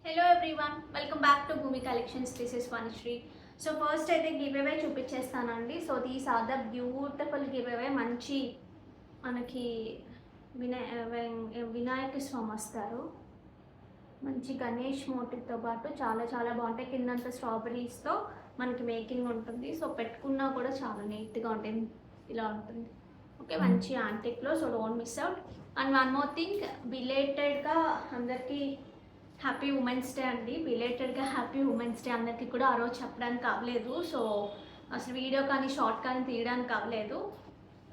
Hello everyone, welcome back to Bhoomi collections. This is Vanasri. So first అయితే giveaway చూపించేస్తానండి. So these are the beautiful giveaway. మంచి మనకి వినాయక స్వామి వస్తారు. మంచి గణేష్ మోటివ్తో పాటు చాలా చాలా బాగుంటాయి. కిందంతా స్ట్రాబెరీస్తో మనకి మేకింగ్ ఉంటుంది. సో పెట్టుకున్నా కూడా చాలా నీట్గా ఉంటుంది. ఇలా ఉంటుంది. ఓకే, మంచి యాంటిక్లో. So don't miss out. And one more thing, బిలేటెడ్గా అందరికీ హ్యాపీ ఉమెన్స్ డే అండి. బిలేటెడ్గా హ్యాపీ ఉమెన్స్ డే అందరికీ కూడా. ఆ రోజు చెప్పడానికి అవ్వలేదు. సో అసలు వీడియో కానీ షార్ట్ కానీ తీయడానికి అవ్వలేదు.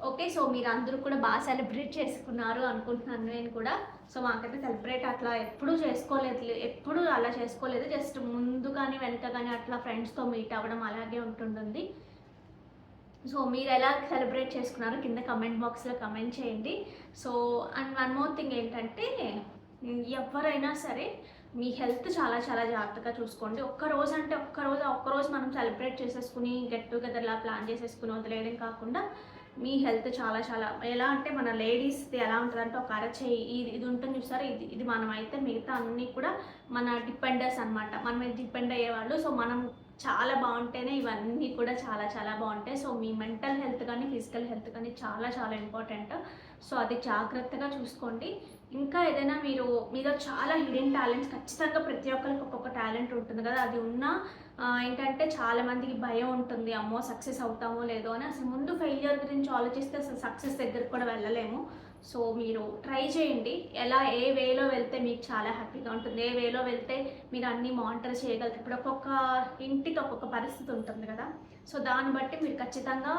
ఓకే, సో మీరు అందరూ కూడా బాగా సెలబ్రేట్ చేసుకున్నారు అనుకుంటున్నాను నేను కూడా. సో మాకైతే సెలబ్రేట్ అట్లా ఎప్పుడూ చేసుకోలేదు, ఎప్పుడూ అలా చేసుకోలేదు. జస్ట్ ముందు కానీ వెనక కానీ అట్లా ఫ్రెండ్స్తో మీట్ అవ్వడం అలాగే ఉంటుంటుంది. సో మీరు ఎలా సెలబ్రేట్ చేసుకున్నారో కింద కమెంట్ బాక్స్లో కమెంట్ చేయండి. So and one more thing ఏంటంటే, ఎవరైనా సరే మీ హెల్త్ చాలా చాలా జాగ్రత్తగా చూసుకోండి. ఒక్కరోజు మనం సెలబ్రేట్ చేసేసుకుని గెట్ టుగెదర్లా ప్లాన్ చేసేసుకుని వదిలేయడం కాకుండా మీ హెల్త్ చాలా చాలా ఎలా అంటే, మన లేడీస్ది ఎలా ఉంటుందంటే, ఒక అరచేయి ఇది ఉంటుంది చూసారా, ఇది మనం అయితే మిగతా అన్నీ కూడా మన డిపెండర్స్ అనమాట. మన మీద డిపెండ్ అయ్యేవాళ్ళు. సో మనం చాలా బాగుంటేనే ఇవన్నీ కూడా చాలా చాలా బాగుంటాయి. సో మీ మెంటల్ హెల్త్ కానీ ఫిజికల్ హెల్త్ కానీ చాలా చాలా ఇంపార్టెంట్. సో అది జాగ్రత్తగా చూసుకోండి. ఇంకా ఏదైనా మీలో చాలా హిడెన్ టాలెంట్స్, ఖచ్చితంగా ప్రతి ఒక్కరికి ఒక్కొక్క టాలెంట్ ఉంటుంది కదా. అది ఉన్నా ఏంటంటే చాలామందికి భయం ఉంటుంది, అమ్మో సక్సెస్ అవుతామో లేదో అని. అసలు ముందు ఫెయిల్యూర్ గురించి ఆలోచిస్తే అసలు సక్సెస్ దగ్గరికి కూడా వెళ్ళలేము. సో మీరు ట్రై చేయండి. ఏ వేలో వెళ్తే మీకు చాలా హ్యాపీగా ఉంటుంది, ఏ వేలో వెళ్తే మీరు అన్నీ మానిటర్ చేయగలుగుతారు. ఇప్పుడు ఒక్కొక్క ఇంటికి ఒక్కొక్క పరిస్థితి ఉంటుంది కదా. సో దాన్ని బట్టి మీరు ఖచ్చితంగా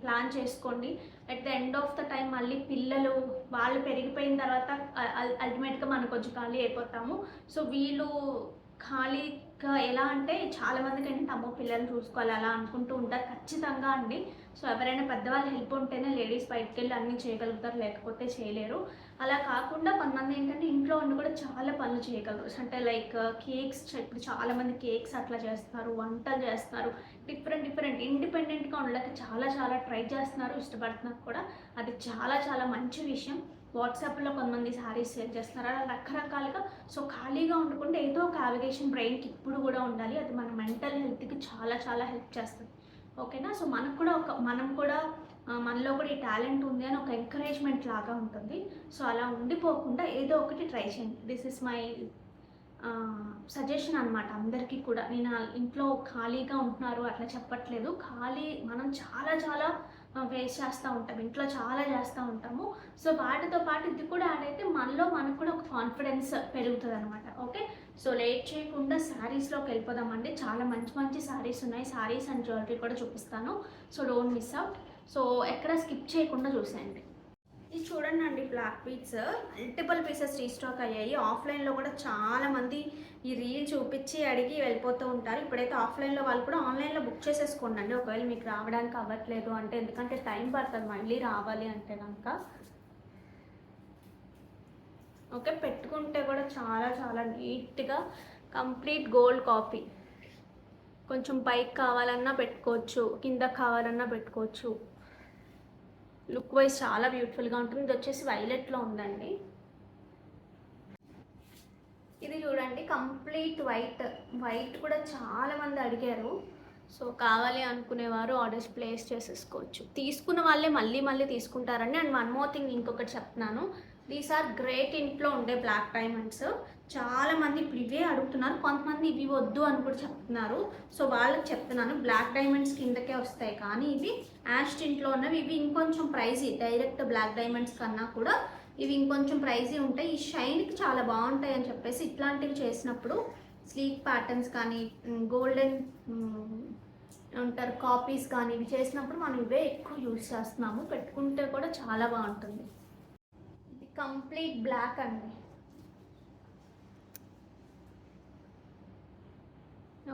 ప్లాన్ చేసుకోండి. At the end of the time మళ్ళీ పిల్లలు వాళ్ళు పెరిగిపోయిన తర్వాత అల్టిమేట్గా మనం కొంచెం ఖాళీ అయిపోతాము. సో వీళ్ళు ఖాళీగా ఎలా అంటే, చాలామందికి ఏంటంటే అమ్మో పిల్లల్ని చూసుకోవాలి అలా అనుకుంటూ ఉంటారు. ఖచ్చితంగా అండి. సో ఎవరైనా పెద్దవాళ్ళు హెల్ప్ ఉంటేనే లేడీస్ బయటకు వెళ్ళి అన్నీ చేయగలుగుతారు, లేకపోతే చేయలేరు. అలా కాకుండా కొంతమంది ఏంటంటే ఇంట్లో ఉండి కూడా చాలా పనులు చేయగలరు. అంటే లైక్ కేక్స్, ఇప్పుడు చాలామంది కేక్స్ అట్లా చేస్తారు, వంటలు చేస్తారు, డిఫరెంట్ ఇండిపెండెంట్గా ఉండడానికి చాలా చాలా ట్రై చేస్తున్నారు, ఇష్టపడుతున్నారు కూడా. అది చాలా చాలా మంచి విషయం. వాట్సాప్లో కొంతమంది శారీస్ సేల్ చేస్తున్నారు, అలా రకరకాలుగా. సో ఖాళీగా ఉండకుండా ఏదో ఒక యావిగేషన్ బ్రెయిన్కి ఇప్పుడు కూడా ఉండాలి. అది మన మెంటల్ హెల్త్కి చాలా చాలా హెల్ప్ చేస్తుంది. ఓకేనా. సో మనం కూడా మనలో కూడా ఈ టాలెంట్ ఉంది అని ఒక ఎంకరేజ్మెంట్ లాగా ఉంటుంది. సో అలా ఉండిపోకుండా ఏదో ఒకటి ట్రై చేయండి. దిస్ ఇస్ మై సజెషన్ అనమాట అందరికీ కూడా. నేను ఇంట్లో ఖాళీగా ఉంటున్నారు అట్లా చెప్పట్లేదు. మనం చాలా చాలా ఫేస్ చేస్తూ ఉంటాం, ఇంట్లో చాలా చేస్తూ ఉంటాము. సో వాటితో పాటు ఇది కూడా యాడ్ అయితే మనకు కూడా ఒక కాన్ఫిడెన్స్ పెరుగుతుంది అనమాట. ఓకే, సో లేట్ చేయకుండా శారీస్లోకి వెళ్ళిపోదామండి. చాలా మంచి మంచి శారీస్ ఉన్నాయి. శారీస్ అండ్ జ్యువెలరీ కూడా చూపిస్తాను. So don't miss out. So ఎక్కడ స్కిప్ చేయకుండా చూసేయండి. ఇది చూడండి అండి, black beads multiple pieces restock అయ్యాయి. ఆఫ్లైన్లో కూడా చాలామంది ఈ రీల్ చూపించి అడిగి వెళ్ళిపోతూ ఉంటారు. ఇప్పుడైతే ఆఫ్లైన్లో వాళ్ళు కూడా ఆన్లైన్లో బుక్ చేసేసుకోండి అండి, ఒకవేళ మీకు రావడానికి అవ్వట్లేదు అంటే. ఎందుకంటే టైం పడుతుంది మళ్ళీ రావాలి అంటే కనుక. ఓకే, పెట్టుకుంటే కూడా చాలా చాలా నీట్గా కంప్లీట్ గోల్డ్ కాపీ. కొంచెం పైకి కావాలన్నా పెట్టుకోవచ్చు, కింద కావాలన్నా పెట్టుకోవచ్చు. లుక్ వైజ్ చాలా బ్యూటిఫుల్గా ఉంటుంది. ఇది వచ్చేసి వైలెట్లో ఉందండి. ఇది చూడండి, కంప్లీట్ వైట్ కూడా చాలామంది అడిగారు. సో కావాలి అనుకునేవారు ఆర్డర్స్ ప్లేస్ చేసేసుకోవచ్చు. తీసుకున్న వాళ్ళే మళ్ళీ తీసుకుంటారండి. అండ్ వన్ మోర్ థింగ్ ఇంకొకటి చెప్తున్నాను, దీస్ ఆర్ గ్రేట్. ఇంట్లో ఉండే బ్లాక్ డైమండ్స్ చాలామంది ఇప్పుడు ఇవే అడుగుతున్నారు. కొంతమంది ఇవి వద్దు అని కూడా చెప్తున్నారు. సో వాళ్ళకి చెప్తున్నాను, బ్లాక్ డైమండ్స్ కిందకే వస్తాయి, కానీ ఇవి యాష్ ఇంట్లో ఉన్నవి. ఇవి ఇంకొంచెం ప్రైజీ, డైరెక్ట్ బ్లాక్ డైమండ్స్ కన్నా కూడా ఇవి ఇంకొంచెం ప్రైజీ ఉంటాయి. ఈ షైన్కి చాలా బాగుంటాయి అని చెప్పేసి ఇట్లాంటివి చేసినప్పుడు స్లీక్ ప్యాటర్న్స్ కానీ గోల్డెన్ ఉంటారు కాపీస్ కానీ ఇవి చేసినప్పుడు మనం ఇవే ఎక్కువ యూజ్ చేస్తున్నాము. పెట్టుకుంటే కూడా చాలా బాగుంటుంది. ఇది కంప్లీట్ బ్లాక్ అండి.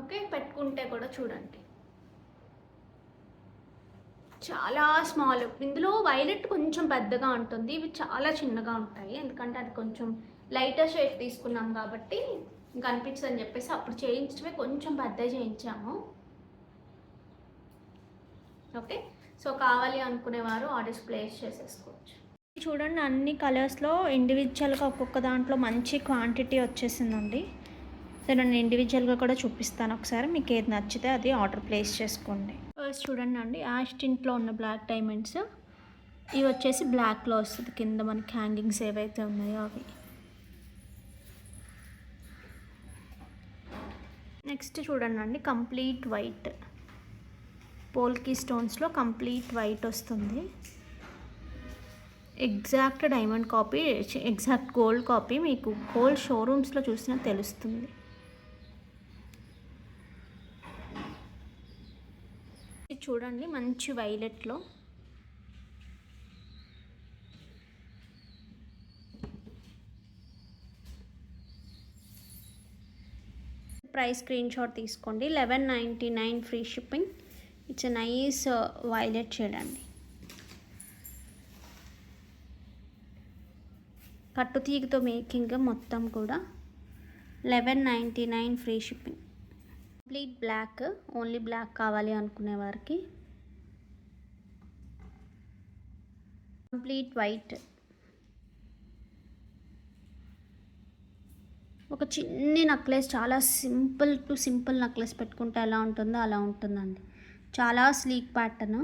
ఓకే, పెట్టుకుంటే కూడా చూడండి చాలా స్మాల్. ఇందులో వైలెట్ కొంచెం పెద్దగా ఉంటుంది, ఇవి చాలా చిన్నగా ఉంటాయి. ఎందుకంటే అది కొంచెం లైటర్ షేడ్ తీసుకున్నాం కాబట్టి ఇంకా అనిపించదు అని చెప్పేసి అప్పుడు చేయించడమే కొంచెం పెద్దగా చేయించాము. ఓకే, సో కావాలి అనుకునేవారు ఆర్డర్స్ ప్లేస్ చేసేసుకోవచ్చు. చూడండి, అన్ని కలర్స్లో ఇండివిజువల్గా ఒక్కొక్క దాంట్లో మంచి క్వాంటిటీ వచ్చేసిందండి. సో నేను ఇండివిజువల్గా కూడా చూపిస్తాను ఒకసారి, మీకు ఏది నచ్చితే అది ఆర్డర్ ప్లేస్ చేసుకోండి. ఫస్ట్ చూడండి అండి, యాష్ టింట్లో ఉన్న బ్లాక్ డైమండ్స్ ఇవి వచ్చేసి బ్లాక్లో వస్తుంది, కింద మనకి హ్యాంగింగ్స్ ఏవైతే ఉన్నాయో అవి. నెక్స్ట్ చూడండి అండి, కంప్లీట్ వైట్ పోల్కి స్టోన్స్లో కంప్లీట్ వైట్ వస్తుంది. Exact diamond copy, exact gold copy, మీకు గోల్డ్ షోరూమ్స్లో చూసినా తెలుస్తుంది. ఇది చూడండి మంచి వైలెట్లో, ప్రైస్ స్క్రీన్ షాట్ తీసుకోండి. 1199 free shipping. It's nice violet shade అండి. కట్టుతీగతో మేకింగ్ మొత్తం కూడా 1199 free shipping. Complete black, only black కావాలి అనుకునే వారికి కంప్లీట్ వైట్. ఒక చిన్ని నెక్లెస్, చాలా సింపుల్ టు సింపుల్ నెక్లెస్ పెట్టుకుంటే ఎలా ఉంటుందో అలా ఉంటుందండి. చాలా స్లీక్ ప్యాటర్న్.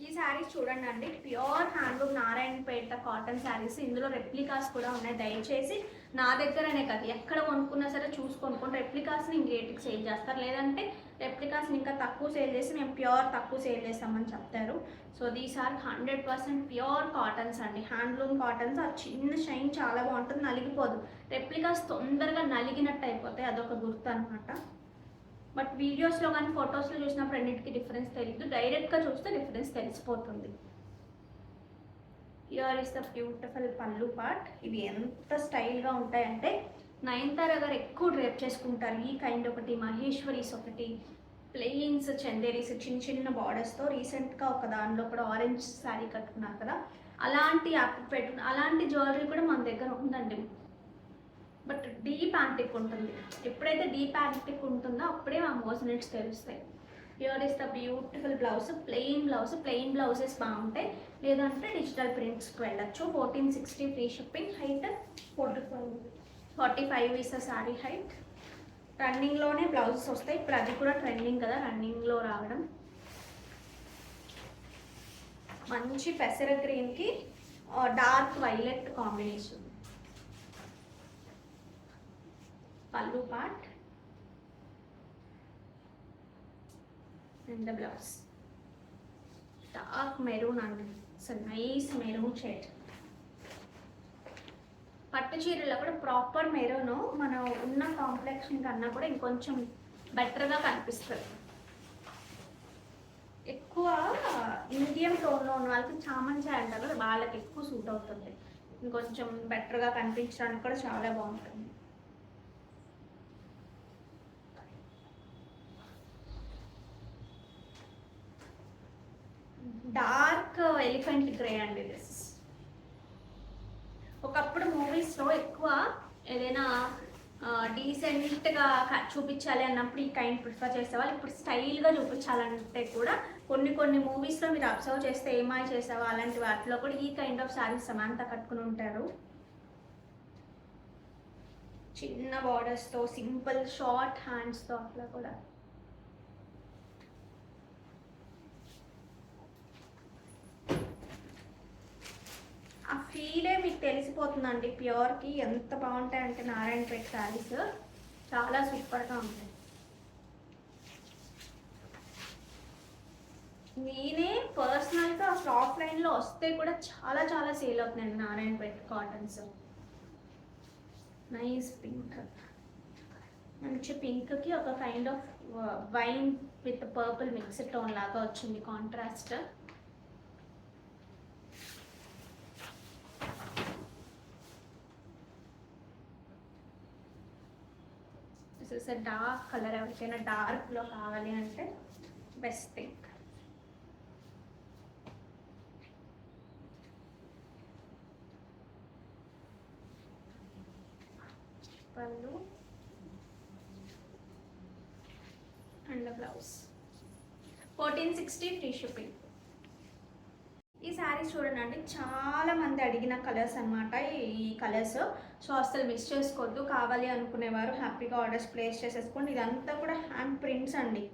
ఈ శారీస్ చూడండి అండి, pure handloom Narayanpet cotton saris. ఇందులో రెప్లికాస్ కూడా ఉన్నాయి. దయచేసి నా దగ్గరనే కాదు, ఎక్కడ కొనుక్కున్నా సరే చూసుకొనుకోండి. రెప్లికాస్ని ఇంకేటికి సేల్ చేస్తారు, లేదంటే రెప్లికాస్ని ఇంకా తక్కువ సేల్ చేసి మేము ప్యూర్ తక్కువ సేల్ చేస్తామని చెప్తారు. So these are 100% pure cottons అండి, హ్యాండ్లూమ్ కాటన్స్. ఆ చిన్న షైన్ చాలా బాగుంటుంది, నలిగిపోదు. రెప్లికాస్ తొందరగా నలిగినట్టు అయిపోతాయి, అదొక గుర్తు అనమాట. బట్ వీడియోస్లో కానీ ఫొటోస్లో చూసినప్పుడు రెండింటికి డిఫరెన్స్ తెలియదు, డైరెక్ట్గా చూస్తే డిఫరెన్స్ తెలిసిపోతుంది. హియర్ ఇస్ ద బ్యూటిఫుల్ పళ్ళు పార్ట్. ఇవి ఎంత స్టైల్గా ఉంటాయంటే నయనతార గారు ఎక్కువ డ్రేప్ చేసుకుంటారు. ఈ కైండ్ ఒకటి, మహేశ్వరీస్ ఒకటి, ప్లెయిన్స్ చందేరీస్ చిన్న చిన్న బార్డర్స్తో. రీసెంట్గా ఒక దానిలో కూడా ఆరెంజ్ శారీ కట్టుకున్నారు కదా, అలాంటి యాప్ అలాంటి జ్యువెలరీ కూడా మన దగ్గర ఉందండి. బట్ డీప్ యాంటిక్ ఉంటుంది. ఎప్పుడైతే డీప్ యాంటిక్ ఉంటుందో అప్పుడే ఆ మోజనెట్స్ తెలుస్తాయి. Here is the beautiful blouse, plain blouse. Plain blouses బాగుంటాయి, లేదంటే డిజిటల్ ప్రింట్స్కి వెళ్ళచ్చు. 1460 free shipping. Height 45 is the sari height. రన్నింగ్లోనే బ్లౌజెస్ వస్తాయి, ఇప్పుడు అది కూడా ట్రెండింగ్ కదా రన్నింగ్లో రావడం. మంచి పెసర గ్రీన్కి డార్క్ వైలెట్ కాంబినేషన్. పల్లు part and the blouse dark maroon అండి, ఇట్స్ నైస్ మెరూన్ షేడ్. పట్టు చీరలో కూడా ప్రాపర్ మెరూన్ మనం ఉన్న కాంప్లెక్షన్ కన్నా కూడా ఇంకొంచెం బెటర్గా కనిపిస్తుంది. ఎక్కువ ఇండియన్ టోన్లో ఉన్న వాళ్ళకి చామంతి అంటారు కదా, వాళ్ళకి ఎక్కువ సూట్ అవుతుంది. ఇంకొంచెం బెటర్గా కనిపించడానికి కూడా చాలా బాగుంటుంది. డార్క్ ఎలిఫెంట్ గ్రే అండి దిస్. ఒకప్పుడు మూవీస్లో ఎక్కువ ఏదైనా డీసెంట్గా చూపించాలి అన్నప్పుడు ఈ కైండ్ ప్రిఫర్ చేసేవాళ్ళు. ఇప్పుడు స్టైల్గా చూపించాలంటే కూడా కొన్ని మూవీస్లో మీరు అబ్జర్వ్ చేస్తే ఏమాయి చేసావా అలాంటి వాటిలో కూడా ఈ కైండ్ ఆఫ్ శారీస్ సమాంత కట్టుకుని ఉంటారు. చిన్న బార్డర్స్తో, సింపుల్ షార్ట్ హ్యాండ్స్తో అట్లా కూడా. ఆ ఫీలే మీకు తెలిసిపోతుందండి ప్యూర్కి ఎంత బాగుంటాయంటే నారాయణపేట శారీస్ చాలా సూపర్గా ఉంటాయి. నేనే పర్సనల్గా అసలు ఆఫ్లైన్లో వస్తే కూడా చాలా చాలా సేల్ అవుతున్నాయండి నారాయణపేట కాటన్స్. నైస్ పింక్, మంచి పింక్కి ఒక kind of wine with purple mixed tone లాగా వచ్చింది contrast. This is a dark colour, ఎవరికైనా డార్క్లో కావాలి అంటే బెస్ట్ థింగ్. పళ్ళు అండ్ బ్లౌజ్ 1460 ఫ్రీ షిప్పింగ్. ఈ శారీస్ చూడండి, చాలా మంది అడిగిన కలర్స్ అనమాట ఈ కలర్స్. సో అస్సలు మిస్ చేసుకోవద్దు. కావాలి అనుకునేవారు హ్యాపీగా ఆర్డర్స్ ప్లేస్ చేసేసుకోండి. ఇదంతా కూడా హ్యాండ్ ప్రింట్స్ అండి,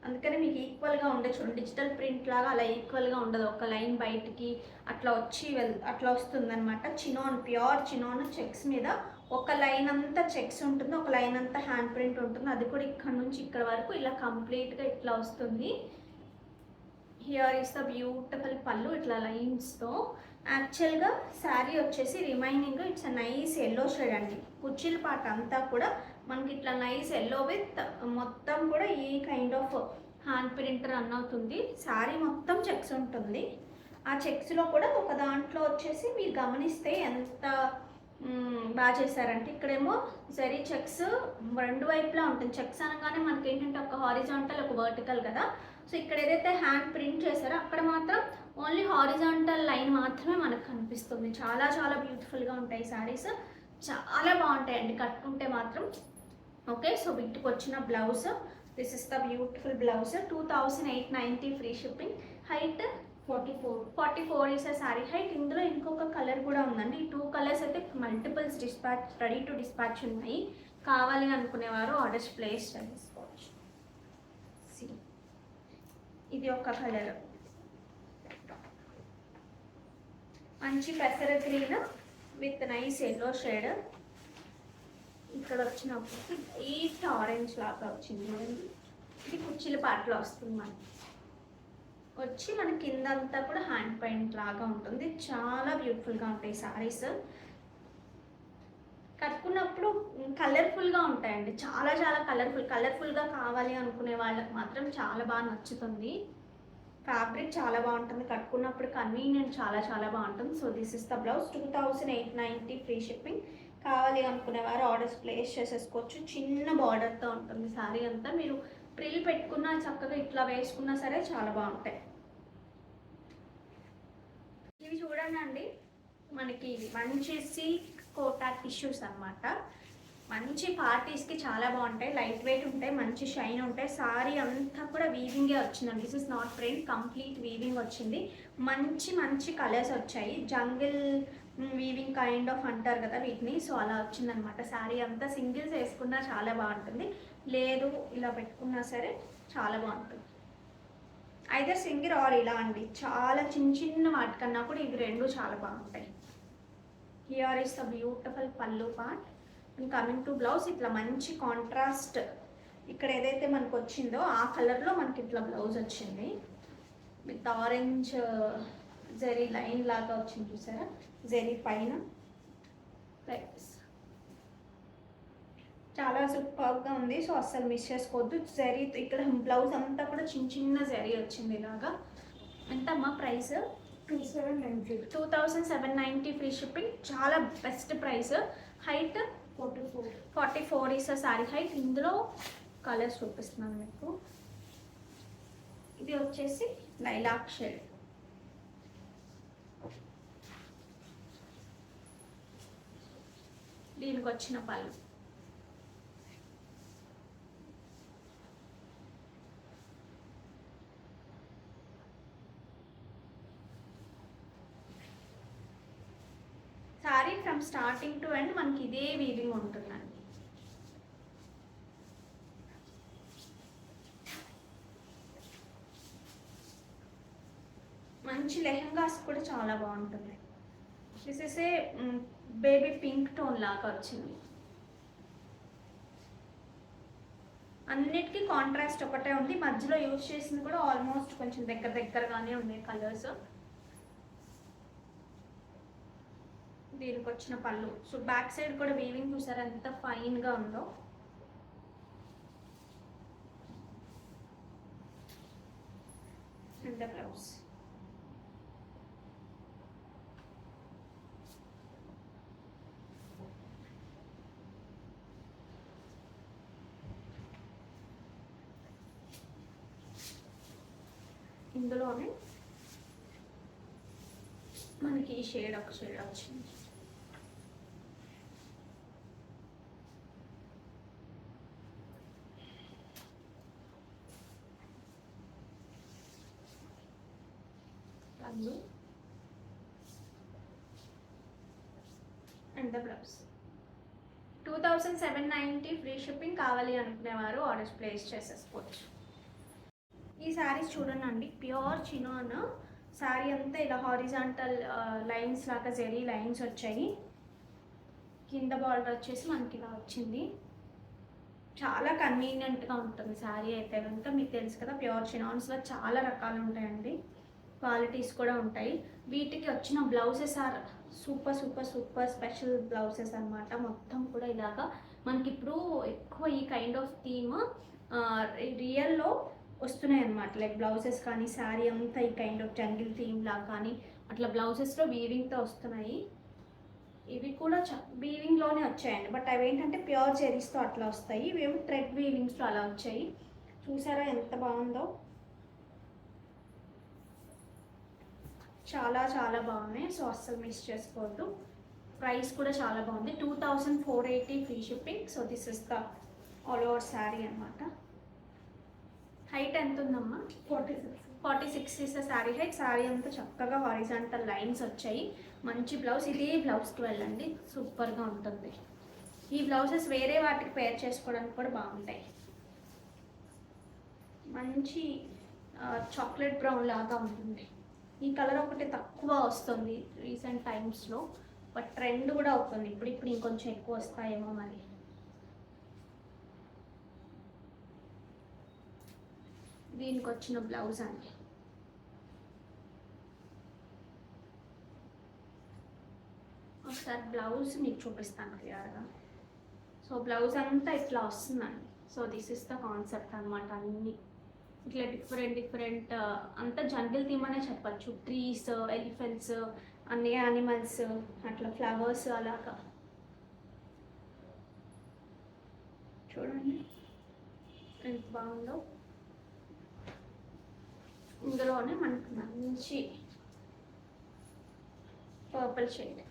అందుకని మీకు ఈక్వల్గా ఉండే చూడండి. డిజిటల్ ప్రింట్ లాగా అలా ఈక్వల్గా ఉండదు, ఒక లైన్ బయటికి అట్లా వచ్చి అట్లా వస్తుంది అనమాట. చినాన్, ప్యూర్ చినాన్ చెక్స్ మీద ఒక లైన్ అంతా చెక్స్ ఉంటుంది, ఒక లైన్ అంతా హ్యాండ్ ప్రింట్ ఉంటుంది. అది కూడా ఇక్కడ నుంచి ఇక్కడ వరకు ఇలా కంప్లీట్గా ఇట్లా వస్తుంది. హియర్ ఈస్ ద బ్యూటిఫుల్ పళ్ళు ఇట్లా లైన్స్తో. యాక్చువల్గా శారీ వచ్చేసి remaining it's nice yellow shade అండి. కుర్చీల పాట అంతా కూడా మనకి ఇట్లా నైస్ ఎల్లో విత్ మొత్తం కూడా ఈ kind of hand print run అవుతుంది. శారీ మొత్తం చెక్స్ ఉంటుంది. ఆ చెక్స్లో కూడా ఒక దాంట్లో వచ్చేసి మీరు గమనిస్తే ఎంత బాగా చేశారంటే, ఇక్కడేమో జరీ చెక్స్ రెండు వైపులా ఉంటుంది. చెక్స్ అనగానే మనకి ఏంటంటే ఒక హారిజాంటల్ ఒక వర్టికల్ కదా. సో ఇక్కడ ఏదైతే హ్యాండ్ ప్రింట్ చేశారో అక్కడ మాత్రం ఓన్లీ హారిజాంటల్ లైన్ మాత్రమే మనకు కనిపిస్తుంది. చాలా చాలా బ్యూటిఫుల్గా ఉంటాయి శారీస్, చాలా బాగుంటాయండి కట్టుకుంటే మాత్రం. ఓకే, సో వీటికి వచ్చిన blouse, this is the beautiful blouse. 2890 free shipping. Height 44 is sari height. ఇందులో ఇంకొక కలర్ కూడా ఉందండి. ఈ 2 కలర్స్ అయితే multiples dispatch, ready to dispatch ఉన్నాయి. కావాలి అనుకునేవారు ఆర్డర్స్ ప్లేస్ చేసుకోవచ్చు. ఇది ఒక కలర్, మంచి పెసర green with nice yellow shade. ఇక్కడ వచ్చినప్పుడు లైట్ ఆరెంజ్ లాగా వచ్చింది. ఇది కుర్చీల పాటలో వస్తుంది మనకి. వచ్చి మన కిందంతా కూడా హ్యాండ్ పెయింట్ లాగా ఉంటుంది. చాలా బ్యూటిఫుల్గా ఉంటాయి శారీస్. కట్టుకున్నప్పుడు కలర్ఫుల్గా ఉంటాయండి, చాలా చాలా కలర్ఫుల్గా కావాలి అనుకునే వాళ్ళకి మాత్రం చాలా బాగా నచ్చుతుంది. ఫ్యాబ్రిక్ చాలా బాగుంటుంది, కట్టుకున్నప్పుడు కన్వీనియంట్ చాలా చాలా బాగుంటుంది. So this is the blouse. 2890 free shipping. కావాలి అనుకునేవారు ఆర్డర్స్ ప్లేస్ చేసేసుకోవచ్చు. చిన్న బార్డర్తో ఉంటుంది శారీ అంతా. మీరు ప్రిల్ పెట్టుకున్నా చక్కగా ఇట్లా వేసుకున్నా సరే చాలా బాగుంటాయి. ఇవి చూడండి, మనకి మంచి సిల్క్ కోటా టిష్యూస్ అనమాట. మంచి పార్టీస్కి చాలా బాగుంటాయి, లైట్ వెయిట్ ఉంటాయి, మంచి షైన్ ఉంటాయి. సారీ అంతా కూడా వీవింగే వచ్చిందండి. This is not print, complete weaving వచ్చింది. మంచి మంచి కలర్స్ వచ్చాయి. జంగిల్ వీవింగ్ కైండ్ ఆఫ్ అంటారు కదా వీటిని, సో అలా వచ్చిందనమాట. శారీ అంతా సింగిల్స్ వేసుకున్నా చాలా బాగుంటుంది, లేదు ఇలా పెట్టుకున్నా సరే చాలా బాగుంటుంది. ఐదర్ సింగిల్ ఆర్ ఇలా అండి, చాలా చిన్న చిన్న వాటికన్నా కూడా ఇవి రెండు చాలా బాగుంటాయి. హియర్ ఇస్ ద బ్యూటిఫుల్ పల్లు part. And coming to blouse, ఇట్లా మంచి కాంట్రాస్ట్ ఇక్కడ ఏదైతే మనకు వచ్చిందో ఆ కలర్లో మనకి ఇట్లా బ్లౌజ్ వచ్చింది. విత్ ఆరెంజ్ జరీ లైన్ లాగా వచ్చింది చూసారా, జరీ పైన. చాలా సూపర్గా ఉంది, సో అస్సలు మిస్ చేసుకోవద్దు. జరీ ఇక్కడ బ్లౌజ్ అంతా కూడా చిన్న చిన్న జరీ వచ్చింది ఇలాగా. ఎంత అమ్మా ప్రైస్? 2790 free shipping. చాలా best price. Height 44 is sari height. ఇందులో కలర్స్ చూపిస్తున్నాను మీకు. ఇది వచ్చేసి లైలాక్ షేడ్. దీనికి వచ్చిన పళ్ళు. Sari from starting to end మనకి ఇదే వీవింగ్ ఉంటుందండి. మంచి లెహంగాస్ కూడా చాలా బాగుంటుంది. This is a baby pink tone లాగా వచ్చింది. అన్నిటికీ కాంట్రాస్ట్ ఒకటే ఉంది, మధ్యలో యూజ్ చేసింది కూడా ఆల్మోస్ట్ కొంచెం దగ్గరగానే ఉన్నాయి కలర్స్. దీనికి వచ్చిన పళ్ళు. సో బ్యాక్ సైడ్ కూడా వీవింగ్ చూసారా ఎంత ఫైన్గా ఉందో. And the blouse. ఇందులోనే మనకి ఈ షేడ్ ఒక షేడ్ వచ్చింది. And the blouse. 2790 free shipping. కావాలి అనుకునేవారు ఆర్డర్స్ ప్లేస్ చేసేసుకోవచ్చు. ఈ శారీస్ చూడండి, ప్యూర్ చినాన్. శారీ అంతా ఇలా హారిజాంటల్ లైన్స్ లాగా జెరీ లైన్స్ వచ్చాయి. కింద బార్డర్ వచ్చేసి మనకి ఇలా వచ్చింది. చాలా కన్వీనియంట్గా ఉంటుంది శారీ అయితే కనుక. మీకు తెలుసు కదా, ప్యూర్ చినాన్స్లో చాలా రకాలు ఉంటాయండి, క్వాలిటీస్ కూడా ఉంటాయి. వీటికి వచ్చిన blouses are super super super special blouses అనమాట. మొత్తం కూడా ఇలాగా మనకి ఇప్పుడు ఎక్కువ ఈ కైండ్ ఆఫ్ థీమ్ రియల్లో వస్తున్నాయి అనమాట. లైక్ బ్లౌజెస్ కానీ శారీ అంతా ఈ కైండ్ ఆఫ్ జంగిల్ థీమ్ లాగా కానీ అట్లా బ్లౌజెస్లో వీవింగ్తో వస్తున్నాయి. ఇవి కూడా వీవింగ్లోనే వచ్చాయండి, బట్ అవి ఏంటంటే ప్యూర్ జెరీస్తో అట్లా వస్తాయి. ఇవేమో థ్రెడ్ వీవింగ్స్లో అలా వచ్చాయి. చూసారా ఎంత బాగుందో, చాలా చాలా బాగున్నాయి. సో అస్సలు మిస్ చేసుకోవద్దు. ప్రైస్ కూడా చాలా బాగుంది, 2480 free shipping. So this is the all over sari అనమాట. హైట్ ఎంత ఉందమ్మా? 46 is the sari height. Sari అంతా చక్కగా హారిజాంటల్ లైన్స్ వచ్చాయి. మంచి బ్లౌజ్. ఇదే బ్లౌజ్కి వెళ్ళండి, సూపర్గా ఉంటుంది. ఈ బ్లౌజెస్ వేరే వాటికి పేర్ చేసుకోవడానికి కూడా బాగుంటాయి. మంచి చాక్లెట్ బ్రౌన్ లాగా ఉంటుంది. ఈ కలర్ ఒకటి తక్కువ వస్తుంది రీసెంట్ టైమ్స్లో, బట్ ట్రెండ్ కూడా అవుతుంది. ఇప్పుడు ఇంకొంచెం ఎక్కువ వస్తాయేమో మరి. దీనికి వచ్చిన బ్లౌజ్ అండి. ఒకసారి బ్లౌజ్ మీకు చూపిస్తాను క్లియర్గా. సో బ్లౌజ్ అంతా ఇట్లా వస్తుందండి. So this is the concept అనమాట. అన్నీ ఇట్లా డిఫరెంట్ అంతా జంగిల్ థీమ్ అనే చెప్పచ్చు. ట్రీస్, ఎలిఫెంట్స్, అన్ని యానిమల్స్, అట్లా ఫ్లవర్స్ అలాగా. చూడండి ఎంత బాగుందో. ఇందులోనే మనకు మంచి purple shade.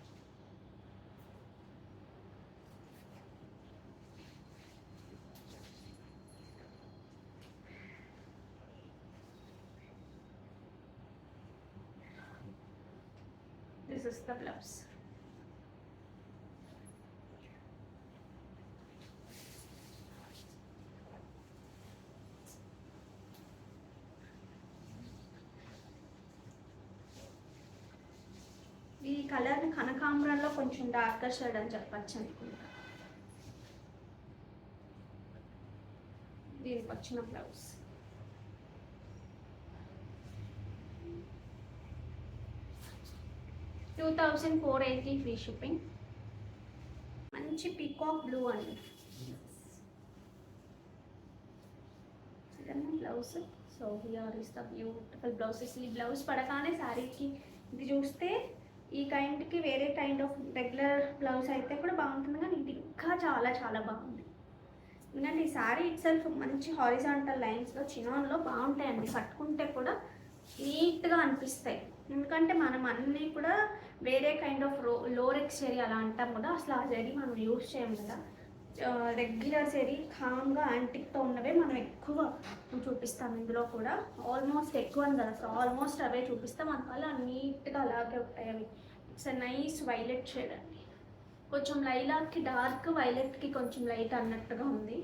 This is the blouse. ఈ కలర్ని కనకాంబరంలో కొంచెం డార్కర్ షేడ్ అని చెప్పచ్చు అనుకుంటా. దీనికి వచ్చిన బ్లౌజ్. $2480 free shipping. మంచి పీకాక్ బ్లూ అండి blouse. So here is the beautiful blouse. ఈ బ్లౌజ్ పడగానే శారీకి ఇది చూస్తే ఈ కైండ్కి వేరే కైండ్ ఆఫ్ రెగ్యులర్ బ్లౌజ్ అయితే కూడా బాగుంటుంది, కానీ ఇది ఇంకా చాలా చాలా బాగుంది. ఎందుకంటే ఈ శారీ ఇట్ సెల్ఫ్ మంచి హారిజాంటల్ లైన్స్లో చినాన్లో బాగుంటాయండి. కట్టుకుంటే కూడా నీట్గా అనిపిస్తాయి. ఎందుకంటే మనం అన్నీ కూడా వేరే కైండ్ ఆఫ్ లోరెక్స్ జరీ అలా అంటాం కదా, అసలు ఆ జరీ మనం యూజ్ చేయము కదా. రెగ్యులర్ జరీ కామ్గా యాంటిక్తో ఉన్నవే మనం ఎక్కువ చూపిస్తాం. ఇందులో కూడా ఆల్మోస్ట్ ఎక్కువ కదా, సో ఆల్మోస్ట్ అవే చూపిస్తాం. అందువల్ల నీట్గా అలాగే ఉంటాయి అవి. It's a nice violet shade అండి. కొంచెం లైలాక్కి డార్క్, వైలెట్కి కొంచెం లైట్ అన్నట్టుగా ఉంది.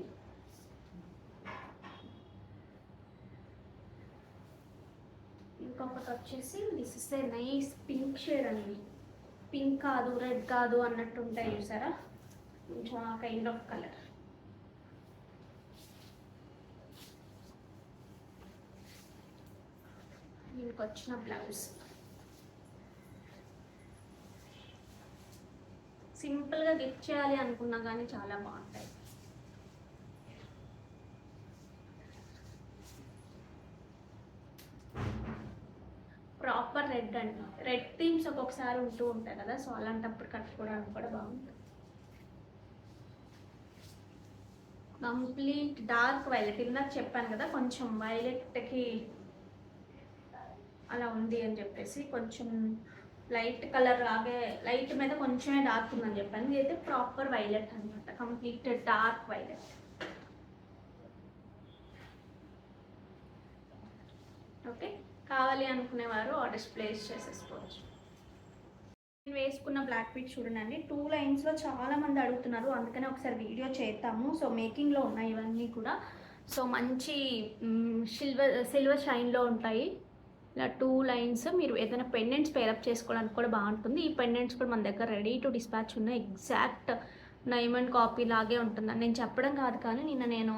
ఇంకొకటి వచ్చేసి this is a nice pink shade అండి. పింక్ కాదు, రెడ్ కాదు అన్నట్టు ఉంటాయి చూసారా, కొంచెం ఆ కైండ్ ఆఫ్ కలర్. దీనికి వచ్చిన బ్లౌజ్ సింపుల్గా గిఫ్ట్ చేయాలి అనుకున్నా కానీ చాలా బాగుంటాయి. ప్రాపర్ రెడ్ అండి. రెడ్ థీమ్స్ ఒక్కొక్కసారి ఉంటూ ఉంటాయి కదా, సో అలాంటప్పుడు కట్టుకోవడానికి కూడా బాగుంటుంది. Complete dark violet. ఇందాక చెప్పాను కదా కొంచెం వైలెట్కి అలా ఉంది అని చెప్పేసి, కొంచెం లైట్ కలర్ లాగే లైట్ మీద కొంచెమే డార్క్ ఉందని చెప్పాను. ఇది అయితే ప్రాపర్ వైలెట్ అనమాట, కంప్లీట్ డార్క్ వైలెట్. ఓకే, కావాలి అనుకునేవారు ఆర్డర్స్ ప్లేస్ చేసేసుకోవచ్చు. నేను వేసుకున్న బ్లాక్ బీట్స్ చూడండి, 2 లైన్స్లో చాలా మంది అడుగుతున్నారు, అందుకనే ఒకసారి వీడియో చేద్దాము. సో మేకింగ్లో ఉన్నాయి ఇవన్నీ కూడా. సో మంచి సిల్వర్ షైన్లో ఉంటాయి. ఇలా 2 లైన్స్. మీరు ఏదైనా పెండెంట్స్ పేరప్ చేసుకోవడానికి కూడా బాగుంటుంది. ఈ పెండెంట్స్ కూడా మన దగ్గర రెడీ టు డిస్పాచ్ ఉన్నాయి. ఎగ్జాక్ట్ డైమండ్ కాపీ లాగే ఉంటుందని నేను చెప్పడం కాదు, కానీ నిన్న నేను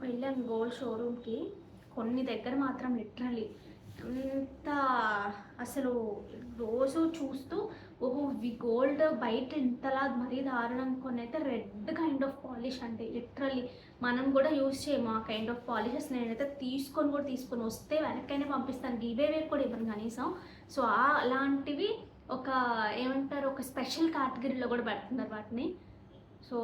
వెళ్ళాను గోల్డ్ షోరూమ్కి. కొన్ని దగ్గర మాత్రం లిటరలీ ఎంత అసలు రోజు చూస్తూ ఓహో వి గోల్డ్ బయట ఇంతలా మరీ దారుణం. కొన్ని అయితే రెడ్ కైండ్ ఆఫ్ పాలిష్ అంటే లిటరల్లీ మనం కూడా యూజ్ చేయము ఆ కైండ్ ఆఫ్ పాలిషెస్. నేనైతే తీసుకొని వస్తే వెనక్కైనా పంపిస్తాను, గివేవే కూడా ఇవ్వను కనీసం. సో అలాంటివి ఒక ఏమంటారు, ఒక స్పెషల్ కేటగిరీలో కూడా పెడుతున్నారు వాటిని. సో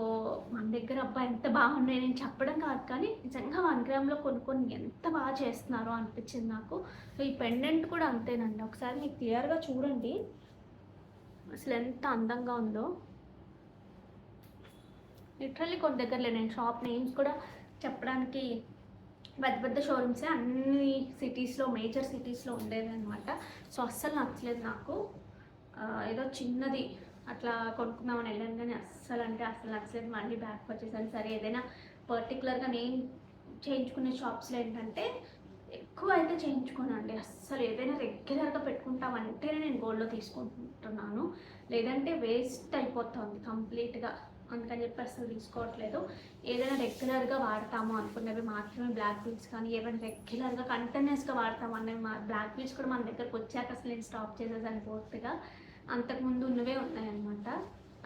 మన దగ్గర అబ్బాయి ఎంత బాగున్నాయి నేను చెప్పడం కాదు, కానీ నిజంగా 1 గ్రామ్లో కొన్ని ఎంత బాగా చేస్తున్నారో అనిపించింది నాకు. సో ఈ పెండెంట్ కూడా అంతేనండి, ఒకసారి మీకు క్లియర్గా చూడండి అసలు ఎంత అందంగా ఉందో. లిటరల్లీ కొన్ని దగ్గరలే, నేను షాప్ నేమ్స్ కూడా చెప్పడానికి పెద్ద షోరూమ్సే అన్ని సిటీస్లో, మేజర్ సిటీస్లో ఉండేది అనమాట. సో అస్సలు నచ్చలేదు నాకు. ఏదో చిన్నది అట్లా కొనుక్కుందామని వెళ్ళాను, కానీ అస్సలు నచ్చలేదు. మళ్ళీ బ్యాక్ వచ్చేసాను. సరే ఏదైనా పర్టికులర్గా నేను చేయించుకునే షాప్స్లో ఏంటంటే ఎక్కువ అయితే చేయించుకోనండి. అస్సలు ఏదైనా రెగ్యులర్గా పెట్టుకుంటామంటేనే నేను గోల్డ్లో తీసుకుంటున్నాను, లేదంటే వేస్ట్ అయిపోతుంది కంప్లీట్గా. అందుకని చెప్పి అసలు తీసుకోవట్లేదు. ఏదైనా రెగ్యులర్గా వాడతాము అనుకున్నవి మాత్రమే బ్లాక్ బీడ్స్, కానీ ఏమైనా రెగ్యులర్గా కంటిన్యూస్గా వాడతాము అన్నవి బ్లాక్ బీడ్స్ కూడా మన దగ్గరకు వచ్చాక అసలు నేను స్టాప్ చేసేసాను పూర్తిగా. అంతకుముందు ఉన్నవే ఉన్నాయన్నమాట.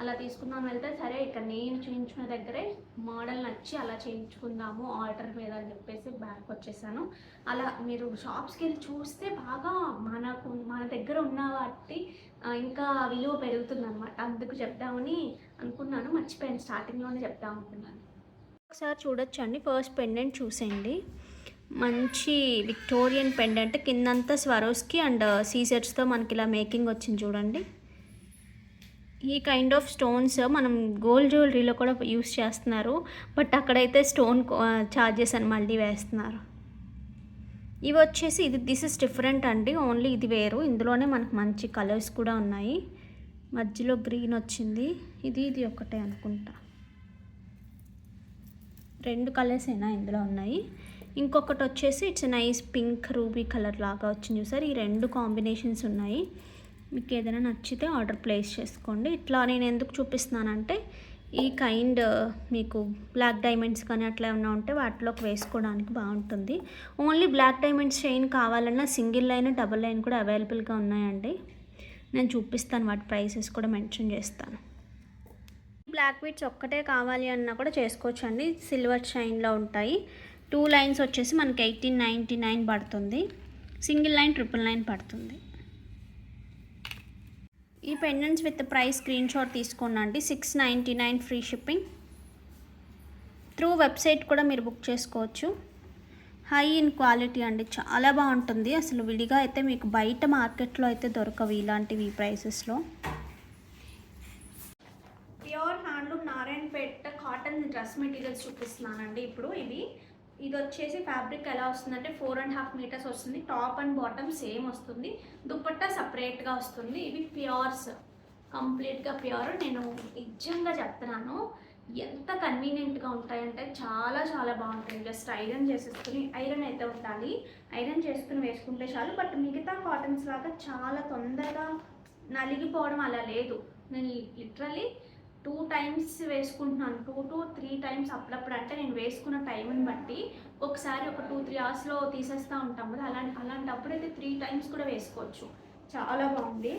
అలా తీసుకుందాం వెళ్తే సరే ఇక్కడ నేను చేయించుకున్న దగ్గరే మోడల్ నచ్చి అలా చేయించుకుందాము ఆర్డర్ మీద అని చెప్పేసి బ్యాక్ వచ్చేసాను. అలా మీరు షాప్స్కి వెళ్ళి చూస్తే బాగా మన దగ్గర ఉన్న వాటి ఇంకా విలువ పెరుగుతుందన్నమాట. అందుకు చెప్దామని అనుకున్నాను, మర్చిపోయాను, స్టార్టింగ్లోనే చెప్దాం అనుకున్నాను. ఒకసారి చూడొచ్చండి. ఫస్ట్ పెండెంట్ చూసేయండి, మంచి విక్టోరియన్ పెండెంట్, కిందంతా స్వరోస్కి అండ్ సీసెట్స్తో మనకి ఇలా మేకింగ్ వచ్చింది చూడండి. ఈ కైండ్ ఆఫ్ స్టోన్స్ మనం గోల్డ్ జ్యువెలరీలో కూడా యూస్ చేస్తున్నారు, బట్ అక్కడైతే స్టోన్ ఛార్జెస్ అని మళ్ళీ వేస్తున్నారు. ఇవి వచ్చేసి దిస్ ఇస్ డిఫరెంట్ అండి, ఓన్లీ ఇది వేరు. ఇందులోనే మనకు మంచి కలర్స్ కూడా ఉన్నాయి. మధ్యలో గ్రీన్ వచ్చింది, ఇది ఒకటే అనుకుంటా. 2 కలర్స్ అయినా ఇందులో ఉన్నాయి. ఇంకొకటి వచ్చేసి it's nice pink ruby colour లాగా వచ్చింది చూసారు. ఈ 2 కాంబినేషన్స్ ఉన్నాయి. మీకు ఏదైనా నచ్చితే ఆర్డర్ ప్లేస్ చేసుకోండి. ఇట్లా నేను ఎందుకు చూపిస్తున్నానంటే ఈ కైండ్ మీకు బ్లాక్ డైమండ్స్ కానీ అట్లా ఏమైనా ఉంటే వాటిలోకి వేసుకోవడానికి బాగుంటుంది. ఓన్లీ బ్లాక్ డైమండ్స్ చైన్ కావాలన్నా సింగిల్ లైన్, డబుల్ లైన్ కూడా అవైలబుల్గా ఉన్నాయండి. నేను చూపిస్తాను, వాటి ప్రైసెస్ కూడా మెన్షన్ చేస్తాను. బ్లాక్ బీడ్స్ ఒక్కటే కావాలి అన్నా కూడా చేసుకోవచ్చు అండి, సిల్వర్ షైన్లో ఉంటాయి. 2 లైన్స్ వచ్చేసి మనకి 1899 పడుతుంది, సింగిల్ లైన్ 999 పడుతుంది. ఈ pendants with price screen shot తీసుకోండి. 699 ఫ్రీ షిప్పింగ్. త్రూ వెబ్సైట్ కూడా మీరు బుక్ చేసుకోవచ్చు. హై ఇన్ క్వాలిటీ అండి, చాలా బాగుంటుంది. అసలు విడిగా అయితే మీకు బయట మార్కెట్లో అయితే దొరకవు ఇలాంటివి ప్రైసెస్లో. Pure handloom Narayanpet cotton dress materials చూపిస్తున్నానండి ఇప్పుడు. ఇది వచ్చేసి ఫ్యాబ్రిక్ ఎలా వస్తుందంటే 4.5 మీటర్స్ వస్తుంది. టాప్ అండ్ బాటమ్ సేమ్ వస్తుంది, దుపట్టా సపరేట్గా వస్తుంది. ఇవి ప్యూర్స్, కంప్లీట్గా ప్యూర్. నేను నిజంగా చెప్తున్నాను, ఎంత కన్వీనియంట్గా ఉంటాయంటే చాలా చాలా బాగుంటాయి. జస్ట్ ఐరన్ చేసేసుకుని, ఐరన్ అయితే ఉండాలి, ఐరన్ చేసుకుని వేసుకుంటే చాలు. బట్ మిగతా కాటన్స్ లాగా చాలా తొందరగా నలిగిపోవడం అలా లేదు. నేను లిటరల్లీ 2 టైమ్స్ వేసుకుంటున్నాను, 2 to 3 టైమ్స్ అప్పుడప్పుడు. అంటే నేను వేసుకున్న టైంని బట్టి ఒకసారి ఒక 2-3 అవర్స్లో తీసేస్తూ ఉంటాం కదా, అలాంటప్పుడు అయితే 3 టైమ్స్ కూడా వేసుకోవచ్చు. చాలా బాగుంది.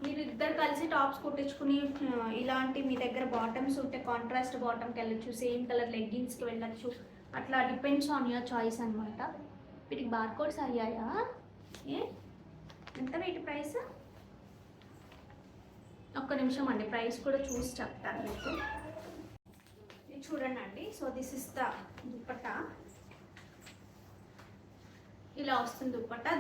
మీరు ఇద్దరు కలిసి టాప్స్ కుట్టించుకుని ఇలాంటి మీ దగ్గర బాటమ్స్ ఉంటే కాంట్రాస్ట్ బాటమ్కి వెళ్ళచ్చు, సేమ్ కలర్ లెగ్గిన్స్కి వెళ్ళచ్చు. అట్లా డిపెండ్స్ ఆన్ యువర్ చాయిస్ అనమాట. వీటికి బార్కోడ్స్ అయ్యాయా? ఎంత వీటి ప్రైస్? ఒక్క నిమిషం అండి, ప్రైస్ కూడా చూసి చెప్తాను మీకు. ఇది చూడండి అండి. So this is the dupatta. ఇలా వస్తుంది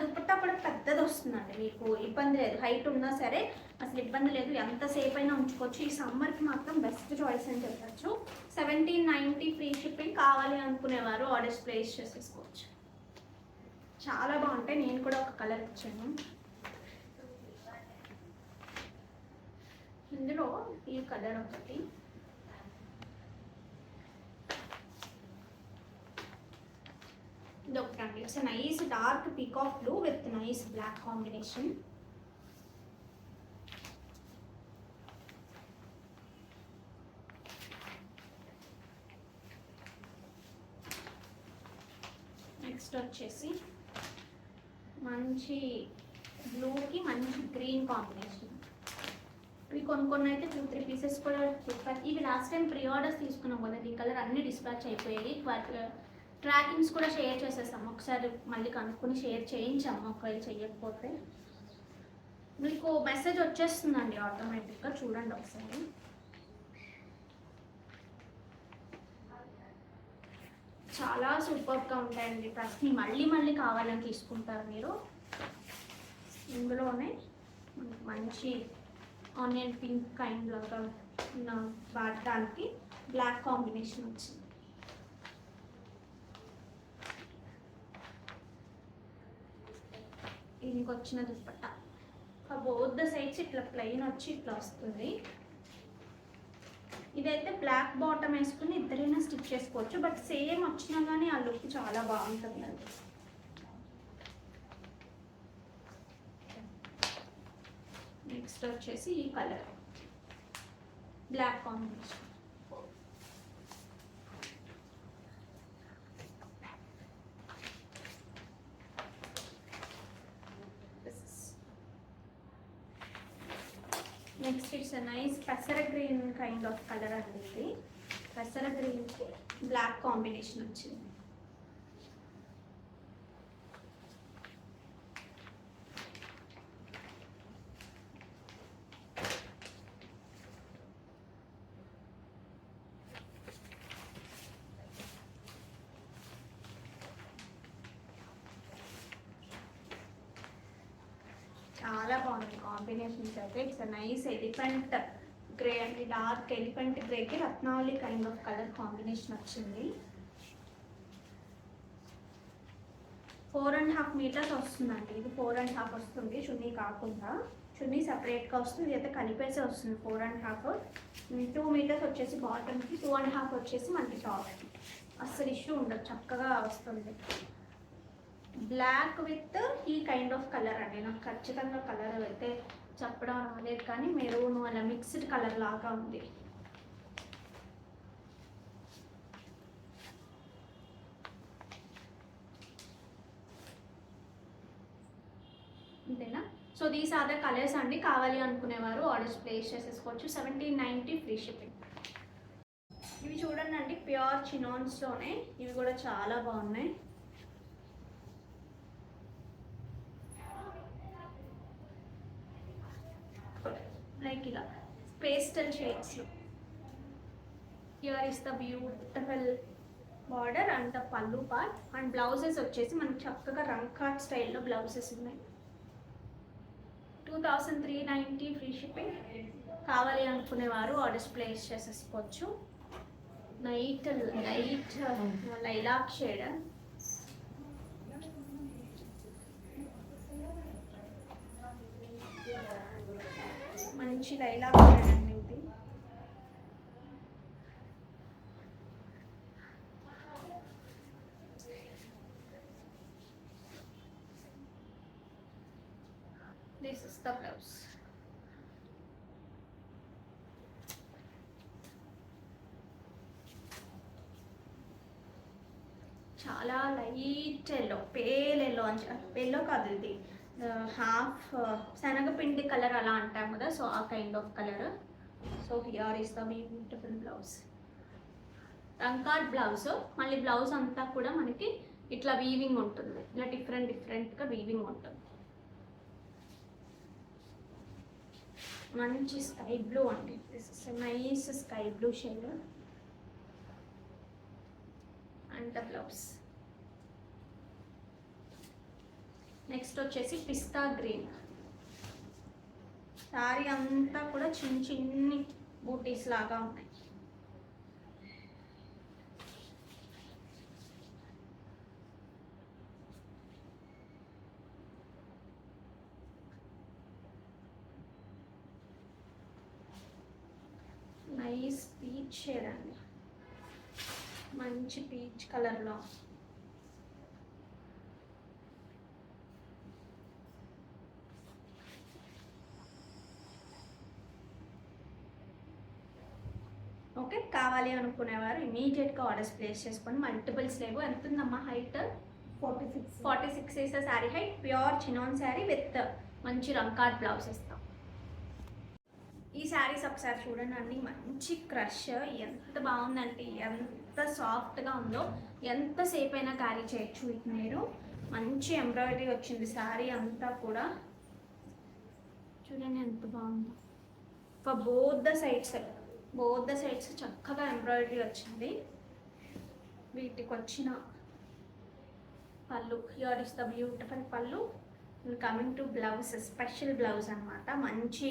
దుపట్టా కూడా పెద్దది వస్తుందండి, మీకు ఇబ్బంది లేదు. హైట్ ఉన్నా సరే అసలు ఇబ్బంది లేదు, ఎంతసేపు అయినా ఉంచుకోవచ్చు. ఈ సమ్మర్కి మాత్రం బెస్ట్ చాయిస్ అని చెప్పచ్చు. 1790 ఫ్రీ షిప్పింగ్. కావాలి అనుకునేవారు ఆర్డర్స్ ప్లేస్ చేసేసుకోవచ్చు. చాలా బాగుంటాయి. నేను కూడా ఒక కలర్ ఇచ్చాను. ఇందులో ఈ కలర్ ఒకటి, ఇది ఒకటండి. It's nice dark peacock blue with nice black combination. Next వచ్చేసి మంచి బ్లూకి మంచి గ్రీన్ కాంబినేషన్. ఇవి కొన్ని అయితే 2-3 పీసెస్ కూడా డిస్పాచ్. ఇవి లాస్ట్ టైం ప్రీ ఆర్డర్స్ తీసుకున్నాం కదా, ఈ కలర్ అన్నీ డిస్పాచ్ అయిపోయాయి. ట్రాకింగ్స్ కూడా షేర్ చేసేస్తాము, ఒకసారి మళ్ళీ కనుక్కొని షేర్ చేయించాము ఒకవేళ చేయకపోతే. మీకు మెసేజ్ వచ్చేస్తుందండి ఆటోమేటిక్గా, చూడండి ఒకసారి. చాలా సూపర్గా ఉంటాయండి. ఫస్ట్ మళ్ళీ మళ్ళీ కావాలని తీసుకుంటారు మీరు. ఇందులోనే మంచి ఆనియన్ పింక్ కైండ్ లాగా ఉన్న వాడటానికి బ్లాక్ కాంబినేషన్ వచ్చింది. దీనికి వచ్చిన దుప్పట్టా బోత్ ద సైడ్స్ ఇట్లా ప్లెయిన్ వచ్చి ఇట్లా వస్తుంది. ఇదైతే బ్లాక్ బాటమ్ వేసుకుని ఇద్దరైనా స్టిచ్ చేసుకోవచ్చు, బట్ సేమ్ వచ్చినా కానీ ఆ లుక్ చాలా బాగుంటుందండి. నెక్స్ట్ వచ్చేసి ఈ colour black combination. Next it's a nice పెసర గ్రీన్ కైండ్ ఆఫ్ కలర్ అనేది. పెసర గ్రీన్కి బ్లాక్ కాంబినేషన్ వచ్చింది. చాలా బాగుంది కాంబినేషన్స్ అయితే. ఇట్స్ నైస్ ఎలిఫెంట్ గ్రే అండి, డార్క్ ఎలిఫెంట్ గ్రేకి రత్నావళి కైండ్ ఆఫ్ కలర్ కాంబినేషన్ వచ్చింది. 4.5 మీటర్స్ వస్తుందండి. ఇది 4.5 వస్తుంది, చున్నీ కాకుండా. చున్నీ సపరేట్గా వస్తుంది, అయితే కలిపేసే వస్తుంది 4.5. 2 మీటర్స్ వచ్చేసి బాటమ్కి, 2.5 వచ్చేసి మనకి టాప్కి. అస్సలు ఇష్యూ ఉండదు, చక్కగా వస్తుంది. బ్లాక్ విత్ ఈ కైండ్ ఆఫ్ కలర్ అండి. నాకు ఖచ్చితంగా కలర్ అయితే చెప్పడం రాలేదు, కానీ మెరూన్ అలా మిక్స్డ్ కలర్ లాగా ఉంది. అంతేనా? So these are the colours అండి. కావాలి అనుకునేవారు ఆర్డర్స్ ప్లేస్ చేసేసుకోవచ్చు. 1790 ఫ్రీ షిప్పింగ్. ఇవి చూడండి అండి, ప్యూర్ చినాన్స్లోనే. ఇవి కూడా చాలా బాగున్నాయి. లైక్ ఇలా పేస్టల్ షేడ్స్లో. Here is the beautiful border and the pallu part. And blouses వచ్చేసి మనకి చక్కగా రంకాట్ స్టైల్లో బ్లౌజెస్ ఉన్నాయి. 2390 ఫ్రీ షిప్పింగ్. కావాలి అనుకునేవారు ఆర్డర్స్ ప్లేస్ చేసేసుకోవచ్చు. నైట్ లైలాక్ షేడ్, మంచి లైలాక్ షేడ్ అండి ఇది. This is the blouse. చాలా లైట్ ఎల్లో, పేల్ ఎల్లో అని, ఎల్లో కాదు ఇది, హాఫ్ శనగపిండి కలర్ అలా అంటాం కదా, సో ఆ kind of colour. So here is the beautiful blouse, రంకాట్ బ్లౌజ్. మళ్ళీ బ్లౌజ్ అంతా కూడా మనకి ఇట్లా వీవింగ్ ఉంటుంది, ఇలా డిఫరెంట్గా వీవింగ్ ఉంటుంది. మంచి స్కై బ్లూ అండి. This is nice sky blue shade and the blouse. Next వచ్చేసి పిస్తా గ్రీన్. శారీ అంతా కూడా చిన్ని బూటీస్ లాగా ఉన్నాయి. నైస్ పీచ్ షేడ్ అండి, మంచి పీచ్ కలర్లో. ఓకే, కావాలి అనుకునేవారు ఇమీడియట్గా ఆర్డర్స్ ప్లేస్ చేసుకొని. మల్టిపుల్స్ లేవు. ఎంత ఉందమ్మా height? 46 is the sari height. Pure chinon sari with మంచి రంకాట్ బ్లౌజ్ ఇస్తాం. ఈ శారీస్ ఒకసారి చూడండి అండి, మంచి క్రష్, ఎంత బాగుందంటే ఎంత సాఫ్ట్గా ఉందో, ఎంతసేపు అయినా క్యారీ చేయొచ్చు వీటిని మీరు. మంచి ఎంబ్రాయిడరీ వచ్చింది శారీ అంతా కూడా, చూడండి ఎంత బాగుందో. ఫర్ బోత్ ద సైడ్స్ చక్కగా ఎంబ్రాయిడరీ వచ్చింది. వీటికి వచ్చిన పళ్ళు, హియర్ ఇస్ ద బ్యూటిఫుల్ పళ్ళు. Coming to blouse, special blouse అనమాట. మంచి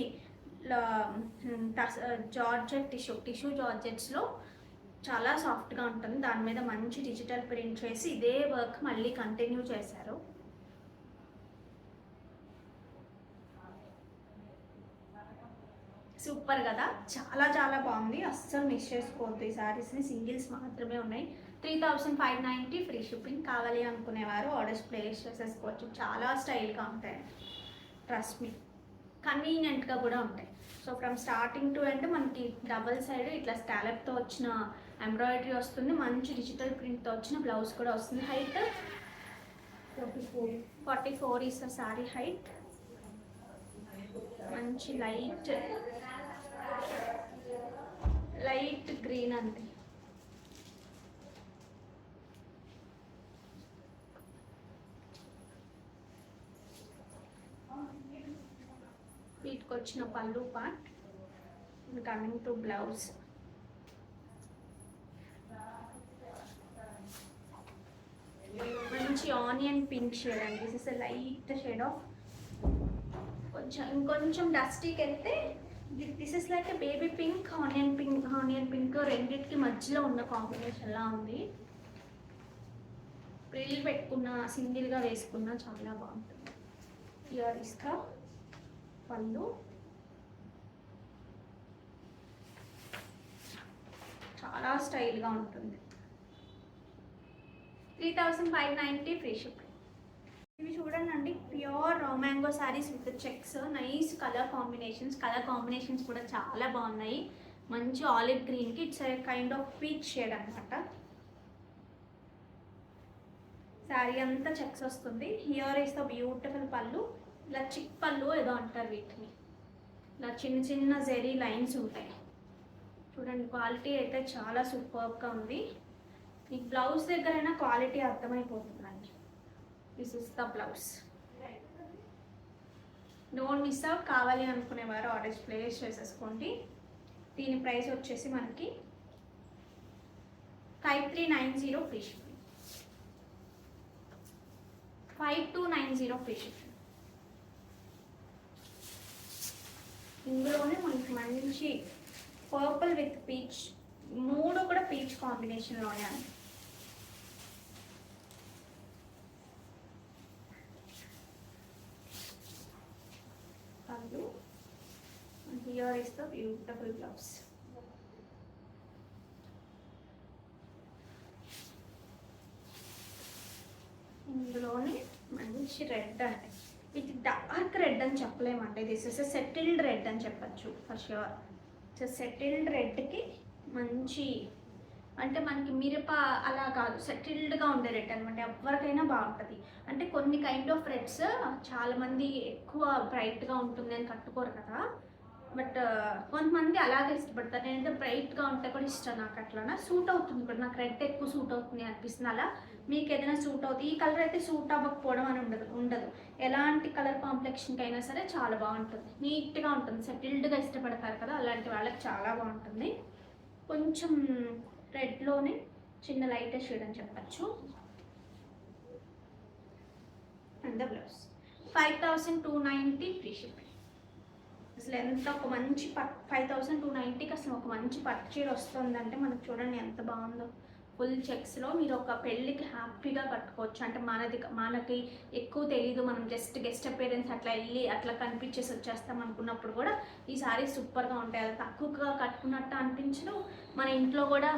జార్జెట్ టిష్యూ జార్జెట్స్లో చాలా సాఫ్ట్గా ఉంటుంది. దాని మీద మంచి డిజిటల్ ప్రింట్ చేసి ఇదే వర్క్ మళ్ళీ కంటిన్యూ చేశారు. సూపర్ కదా, చాలా చాలా బాగుంది. అస్సలు మిస్ చేసుకోవద్దు ఈ శారీస్ని. సింగిల్స్ మాత్రమే ఉన్నాయి. 3590 ఫ్రీ షిప్పింగ్. కావాలి అనుకునేవారు ఆర్డర్స్ ప్లేస్ చేసేసుకోవచ్చు. చాలా స్టైల్గా ఉంటాయి, ట్రస్ట్ మీ. కన్వీనియంట్గా కూడా ఉంటాయి. So from starting to end మనకి డబల్ సైడ్ ఇట్లా స్కాలప్తో వచ్చిన ఎంబ్రాయిడరీ వస్తుంది. మంచి డిజిటల్ ప్రింట్తో వచ్చిన బ్లౌజ్ కూడా వస్తుంది. Height 44 is the sari height. మంచి లైట్ గ్రీన్ అంతే. వీటికి వచ్చిన పళ్ళు పార్ట్. కమింగ్ టు బ్లౌజ్, మంచి ఆనియన్ పింక్ షేడ్ అండి. This is a light shade of, ఇంకొంచెం డస్టీకి వెళ్తే this is like a baby pink, onion pink రెండింటికి మధ్యలో ఉన్న కాంబినేషన్లా ఉంది. ప్రిల్ పెట్టుకున్న, సింగిల్గా వేసుకున్న చాలా బాగుంటుంది. ఇయర్ ఇస్తా పళ్ళు, చాలా స్టైల్గా ఉంటుంది. 3590 ఫ్రీ షిప్పింగ్. ఇవి చూడండి అండి, pure raw mango saris with checks. Nice colour combinations కూడా చాలా బాగున్నాయి. మంచి ఆలివ్ గ్రీన్కి it's a kind of peach shade అనమాట. శారీ అంతా చెక్స్ వస్తుంది. హియర్ ఇస్ ద బ్యూటిఫుల్ పళ్ళు. ఇలా చిక్ పళ్ళు ఏదో అంటారు వీటిని. ఇలా చిన్న చిన్న జెరీ లైన్స్ ఉంటాయి. చూడండి, క్వాలిటీ అయితే చాలా సూపర్గా ఉంది. మీకు బ్లౌజ్ దగ్గరైనా క్వాలిటీ అర్థమైపోతుందండి. This is the blouse. Don't miss out. కావాలి అనుకునేవారు ఆర్డర్స్ ప్లేస్ చేసేసుకోండి. దీని ప్రైస్ వచ్చేసి మనకి 5390 ఫ్రీ షిప్పింగ్. 5290 free shipping. ఇందులోనే మనకి మంచి పర్పుల్ విత్ పీచ్, మూడు కూడా పీచ్ కాంబినేషన్లోనే అండి. Here is the beautiful blouse. ఇందులోనే మంచి రెడ్ అంటే ఇది డార్క్ రెడ్ అని చెప్పలేమండి. దిస్ ఇస్ సెటిల్డ్ రెడ్ అని చెప్పచ్చు ఫర్ ష్యూర్. సో సెటిల్డ్ రెడ్కి మంచి అంటే మనకి మిరప అలా కాదు, సెటిల్డ్గా ఉండే రెడ్ అనమాట. ఎవరికైనా బాగుంటుంది. అంటే కొన్ని కైండ్ ఆఫ్ రెడ్స్ చాలామంది ఎక్కువ బ్రైట్గా ఉంటుంది అని కట్టుకోరు కదా, బట్ కొంతమంది అలాగే ఇష్టపడతారు. నేనంటే బ్రైట్గా ఉంటే కూడా ఇష్టం నాకు. అట్లా సూట్ అవుతుంది కూడా, నాకు రెడ్ ఎక్కువ సూట్ అవుతుంది అనిపిస్తుంది. అలా మీకు ఏదైనా సూట్ అవుతుంది. ఈ కలర్ అయితే సూట్ అవ్వకపోవడం అని ఉండదు. ఎలాంటి కలర్ కాంప్లెక్షన్కి అయినా సరే చాలా బాగుంటుంది, నీట్గా ఉంటుంది. సెటిల్డ్గా ఇష్టపడతారు కదా, అలాంటి వాళ్ళకి చాలా బాగుంటుంది. కొంచెం రెడ్లోనే చిన్న లైట్ షేడ్ అని చెప్పచ్చు. And the blouse 5290 free shipping. అసలు ఎంత ఒక మంచి 5290కి అసలు ఒక మంచి పట్టు చీర వస్తుందంటే మనకు చూడండి ఎంత బాగుందో. ఫుల్ చెక్స్లో మీరు ఒక పెళ్ళికి హ్యాపీగా కట్టుకోవచ్చు. అంటే మనకి ఎక్కువ తెలీదు, మనం జస్ట్ గెస్ట్ అపీరెన్స్ అట్లా వెళ్ళి అట్లా కనిపించేసి వచ్చేస్తాం అనుకున్నప్పుడు కూడా ఈ సారీస్ సూపర్గా ఉంటాయి. అది తక్కువగా కట్టుకున్నట్టు అనిపించదు. మన ఇంట్లో కూడా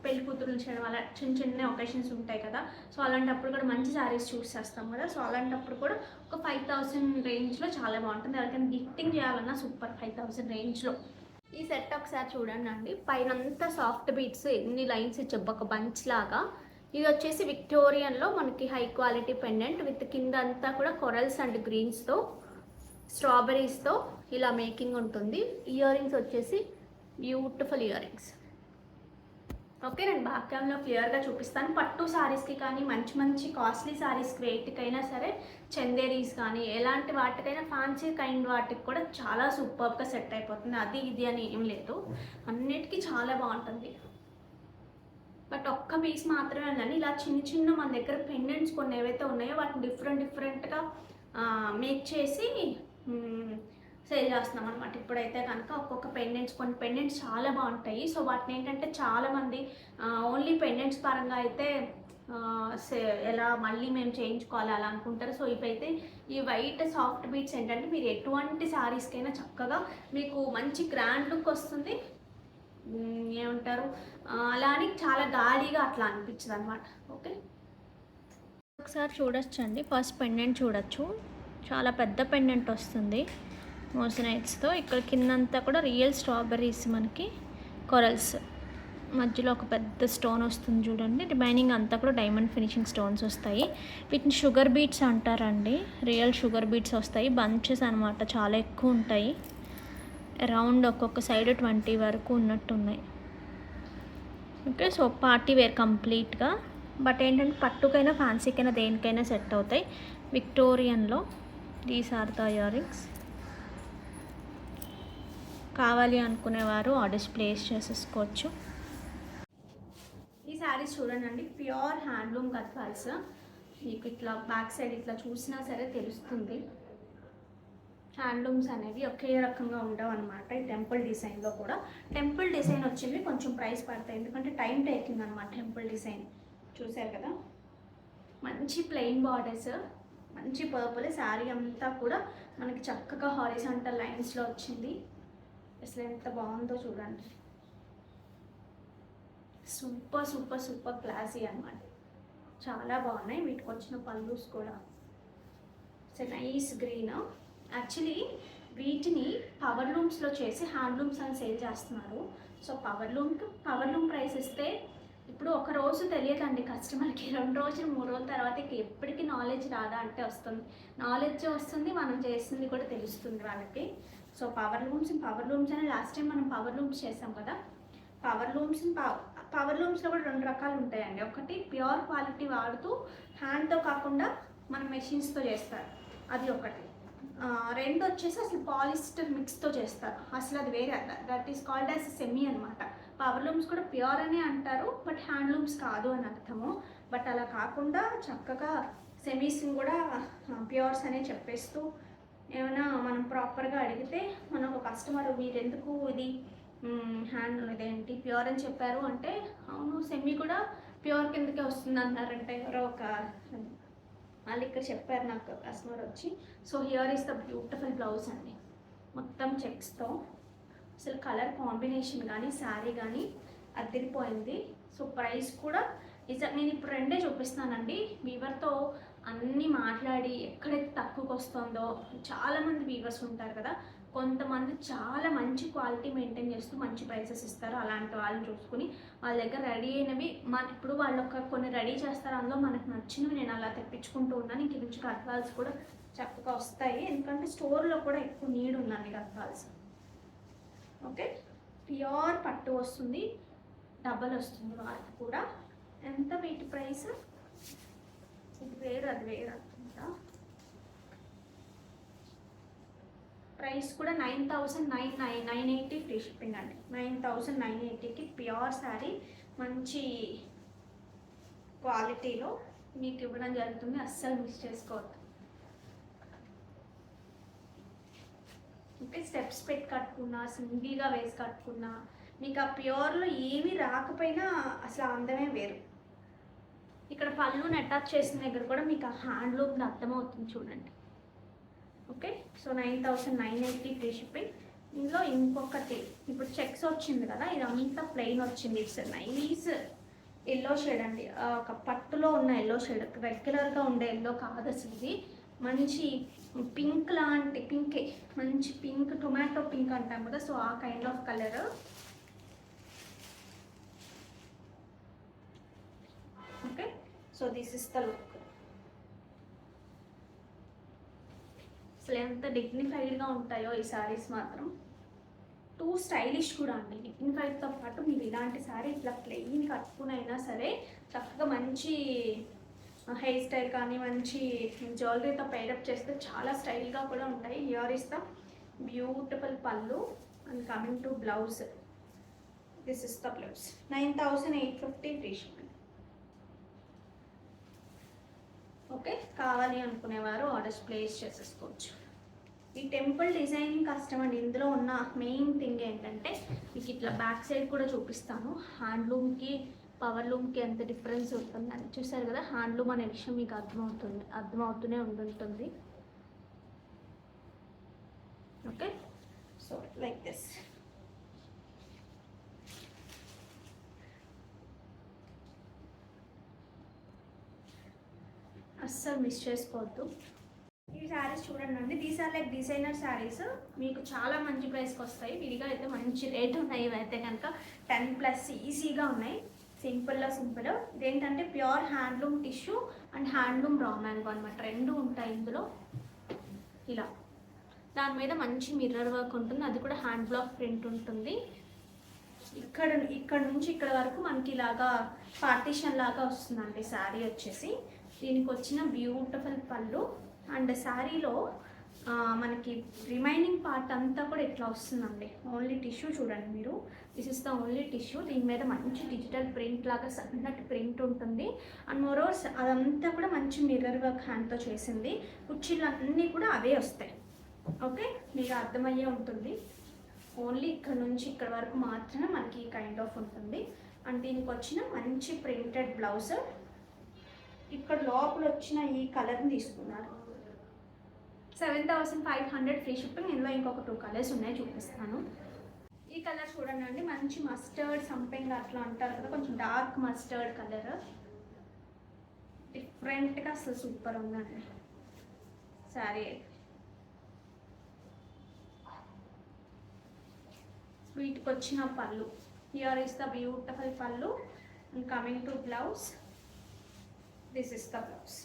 పెళ్లి కూతురులు చేయడం అలా చిన్న చిన్న ఒకేషన్స్ ఉంటాయి కదా, సో అలాంటప్పుడు కూడా మంచి సారీస్ చూస్ చేస్తాం కదా, సో అలాంటప్పుడు కూడా ఒక 5000 రేంజ్లో చాలా బాగుంటుంది. ఎవరికైనా గిఫ్టింగ్ చేయాలన్నా సూపర్ 5000 రేంజ్లో. ఈ సెట్ ఒకసారి చూడండి అండి, పైన అంతా సాఫ్ట్ బీట్స్ ఎన్ని లైన్స్ ఇచ్చారు ఒక బంచ్ లాగా. ఇది వచ్చేసి విక్టోరియన్లో మనకి హై క్వాలిటీ పెండెంట్ విత్ కింద అంతా కూడా కొరల్స్ అండ్ గ్రీన్స్తో స్ట్రాబెరీస్తో ఇలా మేకింగ్ ఉంటుంది. ఇయర్ రింగ్స్ వచ్చేసి బ్యూటిఫుల్ ఇయర్ రింగ్స్. ఓకే, నేను బ్యాక్ క్యామ్లో క్లియర్గా చూపిస్తాను. పట్టు శారీస్కి కానీ మంచి మంచి కాస్ట్లీ శారీస్కి వెయిట్కైనా సరే, చందేరీస్ కానీ ఎలాంటి వాటికైనా ఫ్యాన్సీ కైండ్ వాటికి కూడా చాలా సూపర్గా సెట్ అయిపోతుంది. అది ఇది అని ఏం లేదు, అన్నిటికీ చాలా బాగుంటుంది. బట్ ఒక్క పీస్ మాత్రమే ఉందండి. ఇలా చిన్న చిన్న మన దగ్గర పెండెంట్స్ కొన్ని ఏవైతే ఉన్నాయో వాటిని డిఫరెంట్గా మేక్ చేసి సేల్ చేస్తున్నాం అనమాట. ఇప్పుడైతే కనుక ఒక్కొక్క కొన్ని పెండెంట్స్ చాలా బాగుంటాయి. సో వాటిని ఏంటంటే చాలామంది ఓన్లీ పెండెంట్స్ పరంగా అయితే ఎలా మళ్ళీ మేము చేయించుకోవాలి అలా అనుకుంటారు. సో ఇవైతే ఈ వైట్ సాఫ్ట్ బీట్స్ ఏంటంటే మీరు ఎటువంటి శారీస్కైనా చక్కగా మీకు మంచి గ్రాండ్ లుక్ వస్తుంది. ఏమంటారు, అలా అని చాలా గాలిగా అట్లా అనిపించదు అనమాట. ఓకే, ఒకసారి చూడొచ్చండి. ఫస్ట్ పెండెంట్ చూడొచ్చు, చాలా పెద్ద పెండెంట్ వస్తుంది మోసనైట్స్తో. ఇక్కడ కిందంతా కూడా రియల్ స్ట్రాబెర్రీస్, మనకి కొరల్స్, మధ్యలో ఒక పెద్ద స్టోన్ వస్తుంది చూడండి. రిమైనింగ్ అంతా కూడా డైమండ్ ఫినిషింగ్ స్టోన్స్ వస్తాయి. వీటిని షుగర్ బీట్స్ అంటారండి. రియల్ షుగర్ బీట్స్ వస్తాయి, బంచెస్ అనమాట, చాలా ఎక్కువ ఉంటాయి. అరౌండ్ ఒక్కొక్క సైడ్ 20 వరకు ఉన్నట్టున్నాయి. ఓకే, సో పార్టీ వేర్ కంప్లీట్గా. బట్ ఏంటంటే పట్టుకైనా ఫ్యాన్సీకైనా దేనికైనా సెట్ అవుతాయి. విక్టోరియన్లో these are the earrings. కావాలి అనుకునేవారు ఆర్డర్స్ ప్లేస్ చేసేసుకోవచ్చు. ఈ శారీస్ చూడండి, ప్యూర్ హ్యాండ్లూమ్ గద్వాల్స్. మీకు ఇట్లా బ్యాక్ సైడ్ ఇట్లా చూసినా సరే తెలుస్తుంది. హ్యాండ్లూమ్స్ అనేవి ఒకే రకంగా ఉండవు అనమాట. ఈ టెంపుల్ డిజైన్లో కూడా టెంపుల్ డిజైన్ వచ్చింది కొంచెం ప్రైస్ పడతాయి, ఎందుకంటే టైం టేకింగ్ అనమాట. టెంపుల్ డిజైన్ చూసారు కదా, మంచి ప్లెయిన్ బార్డర్స్, మంచి పర్పుల్. శారీ అంతా కూడా మనకి చక్కగా హారిజాంటల్ లైన్స్లో వచ్చింది. అసలు ఎంత బాగుందో చూడండి, సూపర్ సూపర్ సూపర్ క్లాసీ అనమాట. చాలా బాగున్నాయి. వీటికి వచ్చిన పల్లూస్ కూడా నైస్ గ్రీన్. యాక్చువల్లీ వీటిని పవర్ లూమ్స్లో చేసి హ్యాండ్లూమ్స్ అని సేల్ చేస్తున్నారు. సో పవర్ లూమ్ ప్రైస్ ఇస్తే ఇప్పుడు ఒక రోజు తెలియదండి కస్టమర్కి, 2 రోజులు 3 రోజుల తర్వాత ఎప్పటికీ నాలెడ్జ్ రాదా అంటే వస్తుంది. నాలెడ్జ్ వస్తుంది, మనం చేస్తుంది కూడా తెలుస్తుంది వాళ్ళకి. సో పవర్ లూమ్స్ అని లాస్ట్ టైం మనం పవర్ లూమ్స్ చేసాం కదా. పవర్ లూమ్స్లో కూడా 2 రకాలు ఉంటాయండి. ఒకటి ప్యూర్ క్వాలిటీ వాడుతూ హ్యాండ్తో కాకుండా మన మెషిన్స్తో చేస్తారు, అది ఒకటి. 2 వచ్చేసి అసలు పాలిస్టర్ మిక్స్తో చేస్తారు, అసలు అది వేరే, that is called as semi అనమాట. పవర్ లూమ్స్ కూడా ప్యూర్ అనే అంటారు, బట్ హ్యాండ్లూమ్స్ కాదు అని అర్థము. బట్ అలా కాకుండా చక్కగా సెమీస్ని కూడా ప్యూర్స్ అనే చెప్పేస్తూ, ఏమైనా మనం ప్రాపర్గా అడిగితే మన ఒక కస్టమర్ మీరు ఎందుకు ఇది ఇదేంటి ప్యూర్ అని చెప్పారు అంటే, అవును సెమీ కూడా ప్యూర్ కిందకే వస్తుంది అన్నారంటే ఎవరో ఒక వాళ్ళు ఇక్కడ చెప్పారు నాకు కస్టమర్ వచ్చి. So here is the beautiful blouse అండి, మొత్తం చెక్స్తో. అసలు కలర్ కాంబినేషన్ కానీ శారీ కానీ అదిరిపోయింది. సో ప్రైస్ కూడా నేను ఇప్పుడు 2 చూపిస్తానండి. వీవర్తో అన్నీ మాట్లాడి ఎక్కడైతే తక్కువకి వస్తుందో, చాలామంది వీవర్స్ ఉంటారు కదా, కొంతమంది చాలా మంచి క్వాలిటీ మెయింటైన్ చేస్తూ మంచి ప్రైసెస్ ఇస్తారు. అలాంటి వాళ్ళని చూసుకుని వాళ్ళ దగ్గర రెడీ అయినవి ఇప్పుడు వాళ్ళు కొన్ని రెడీ చేస్తారు, అందులో మనకు నచ్చినవి నేను అలా తెప్పించుకుంటూ ఉన్నాను. ఇంక నుంచి గద్వాల్స్ కూడా చక్కగా వస్తాయి, ఎందుకంటే స్టోర్లో కూడా ఎక్కువ నీడ్ ఉందండి గద్వాల్స్. ఓకే, ప్యూర్ పట్టు వస్తుంది, డబల్ వస్తుంది వాళ్ళకి కూడా. ఎంత వీటి ప్రైస్, ఇది వేరు అది వేరు అనుకుంటా. ప్రైస్ కూడా 9,980 ఫ్రీ షిప్పింగ్ అండి. 9,980కి ప్యూర్ శారీ మంచి క్వాలిటీలో మీకు ఇవ్వడం జరుగుతుంది, అస్సలు మిస్ చేసుకోవద్దు. ఓకే, స్టెప్స్ పెట్టి కట్టుకున్నా, సింగిల్గా వేసి కట్టుకున్నా, మీకు ఆ ప్యూర్లో ఏమీ రాకపోయినా అసలు అందమే వేరు. ఇక్కడ పళ్ళుని అటాచ్ చేసిన దగ్గర కూడా మీకు ఆ హ్యాండ్లూమ్ అర్థమవుతుంది చూడండి. Okay, so 9,980 free shipping. ఇందులో ఇంకొకటి ఇప్పుడు చెక్స్ వచ్చింది కదా, ఇదంతా ప్లెయిన్ వచ్చింది. ఇట్స్ నైస్ ఎల్లో షేడ్ అండి, ఒక పట్టులో ఉన్న ఎల్లో షేడ్, రెగ్యులర్గా ఉండే ఎల్లో కాదు అసలు. ఇది మంచి పింక్ లాంటి పింకే, మంచి పింక్, టొమాటో పింక్ అంటాం కదా, సో ఆ kind of colour. Okay, so this is the look. అసలు ఎంత డిగ్నిఫైడ్గా ఉంటాయో ఈ శారీస్ మాత్రం. టూ స్టైలిష్ కూడా అండి. డిగ్నిఫైడ్తో పాటు మీరు ఇలాంటి శారీ ఇట్లా ప్లెయిన్ కట్టుకునైనా సరే చక్కగా మంచి హెయిర్ స్టైల్ కానీ మంచి జ్యువెలరీతో పేరప్ చేస్తే చాలా స్టైల్గా కూడా ఉంటాయి. హియర్ ఇస్ ద బ్యూటిఫుల్ పళ్ళు and coming to blouse. This is the blouse. 9,850 free shipping. Okay, కావాలి అనుకునేవారు ఆర్డర్స్ ప్లేస్ చేసేసుకోవచ్చు. ఈ టెంపుల్ డిజైనింగ్ కష్టం అండి. ఇందులో ఉన్న మెయిన్ థింగ్ ఏంటంటే మీకు ఇట్లా బ్యాక్ సైడ్ కూడా చూపిస్తాను. హ్యాండ్లూమ్కి పవర్లూమ్కి ఎంత డిఫరెన్స్ ఉంటుందని చూసారు కదా. హ్యాండ్లూమ్ అనే విషయం మీకు అర్థమవుతూనే ఉంటుంది. Okay, so like this. అస్సలు మిస్ చేసుకోవద్దు. ఈ శారీస్ చూడండి అండి, these are like designer saris. మీకు చాలా మంచి ప్రైస్కి వస్తాయి. విడిగా అయితే మంచి రేట్ ఉన్నాయి. ఇవైతే కనుక 10+ ఈజీగా ఉన్నాయి. సింపుల్లో సింపుల్. ఇదేంటంటే pure handloom tissue and handloom raw mango అనమాట, రెండు ఉంటాయి ఇందులో. ఇలా దాని మీద మంచి మిర్రర్ వర్క్ ఉంటుంది, అది కూడా హ్యాండ్ బ్లాక్ ప్రింట్ ఉంటుంది. ఇక్కడ నుంచి ఇక్కడ వరకు మనకి ఇలాగా పార్టీషన్ లాగా వస్తుందండి శారీ వచ్చేసి. దీనికి వచ్చిన బ్యూటిఫుల్ పళ్ళు అండ్ శారీలో మనకి రిమైనింగ్ పార్ట్ అంతా కూడా ఇట్లా వస్తుందండి. ఓన్లీ టిష్యూ చూడండి మీరు, this is the only tissue. దీని మీద మంచి డిజిటల్ ప్రింట్ లాగా సన్నటి ప్రింట్ ఉంటుంది. అండ్ మోరోవర్స్ అదంతా కూడా మంచి మిర్రర్ వర్క్ హ్యాండ్తో చేసింది. కుర్చీలు అన్నీ కూడా అవే వస్తాయి. ఓకే, మీకు అర్థమయ్యే ఉంటుంది. ఓన్లీ ఇక్కడ నుంచి ఇక్కడ వరకు మాత్రమే మనకి ఈ కైండ్ ఆఫ్ ఉంటుంది. అండ్ దీనికి వచ్చిన మంచి ప్రింటెడ్ బ్లౌజ్. ఇక్కడ లోపల వచ్చిన ఈ కలర్ని తీసుకున్నారు. 7,500 ఫ్రీ షిప్పింగ్. ఇందులో ఇంకొక 2 కలర్స్ ఉన్నాయి, చూపిస్తాను. ఈ కలర్ చూడండి అండి, మంచి మస్టర్డ్ సంథింగ్ అట్లా అంటారు కదా, కొంచెం డార్క్ మస్టర్డ్ కలర్. డిఫరెంట్గా అసలు సూపర్ ఉందండి శారీ. వీటికి వచ్చిన పళ్ళు. హియర్ ఇస్ ద బ్యూటిఫుల్ పళ్ళు and coming to blouse. This is the blouse.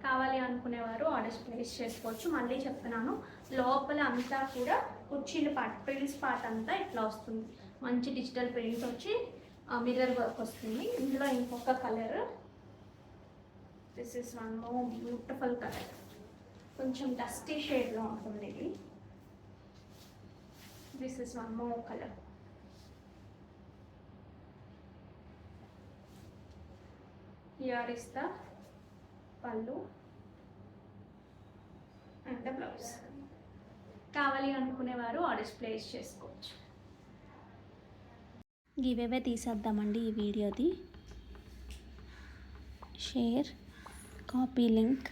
కావాలి అనుకునేవారు ఆర్డర్స్ ప్లేస్ చేసుకోవచ్చు. మళ్ళీ చెప్తున్నాను, లోపల అంతా కూడా కుర్చీల పార్ట్, ప్రిల్స్ పార్ట్ అంతా ఇట్లా వస్తుంది. మంచి డిజిటల్ ప్రింట్ వచ్చి మిర్రర్ వర్క్ వస్తుంది. ఇందులో ఇంకొక colour, this is one more beautiful colour. కొంచెం డస్టీ షేడ్లో ఉంటుంది ఇది. This is one more colour. Here is the పళ్ళు అండ్ ద బ్లౌజ్. కావాలి అనుకునేవారు ఆర్డర్స్ ప్లేస్ చేసుకోవచ్చు. గివేవే తీసేద్దామండి ఈ వీడియోది. Share, copy link.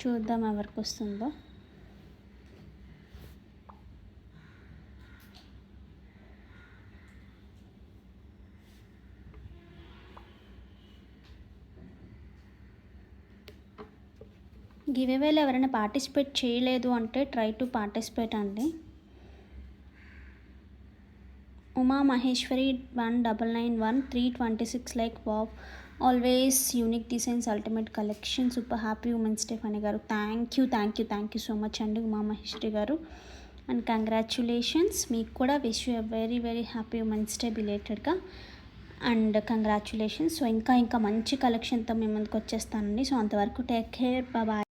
చూద్దాం ఎవరికి వస్తుందో. గివేవేలో ఎవరైనా పార్టిసిపేట్ చేయలేదు అంటే ట్రై టు పార్టిసిపేట్ అండి. Uma Maheshwari 1991 326 like wow, always unique designs, ultimate collection, super happy women's day Phani garu. Thank you so much అండి ఉమా మహేశ్వరి గారు. And congratulations. మీకు కూడా wish you very happy women's day బిలేటెడ్గా. And congratulations. సో ఇంకా ఇంకా మంచి కలెక్షన్తో మేము ముందుకు వచ్చేస్తానండి. సో అంతవరకు టేక్ కేర్, బాయ్.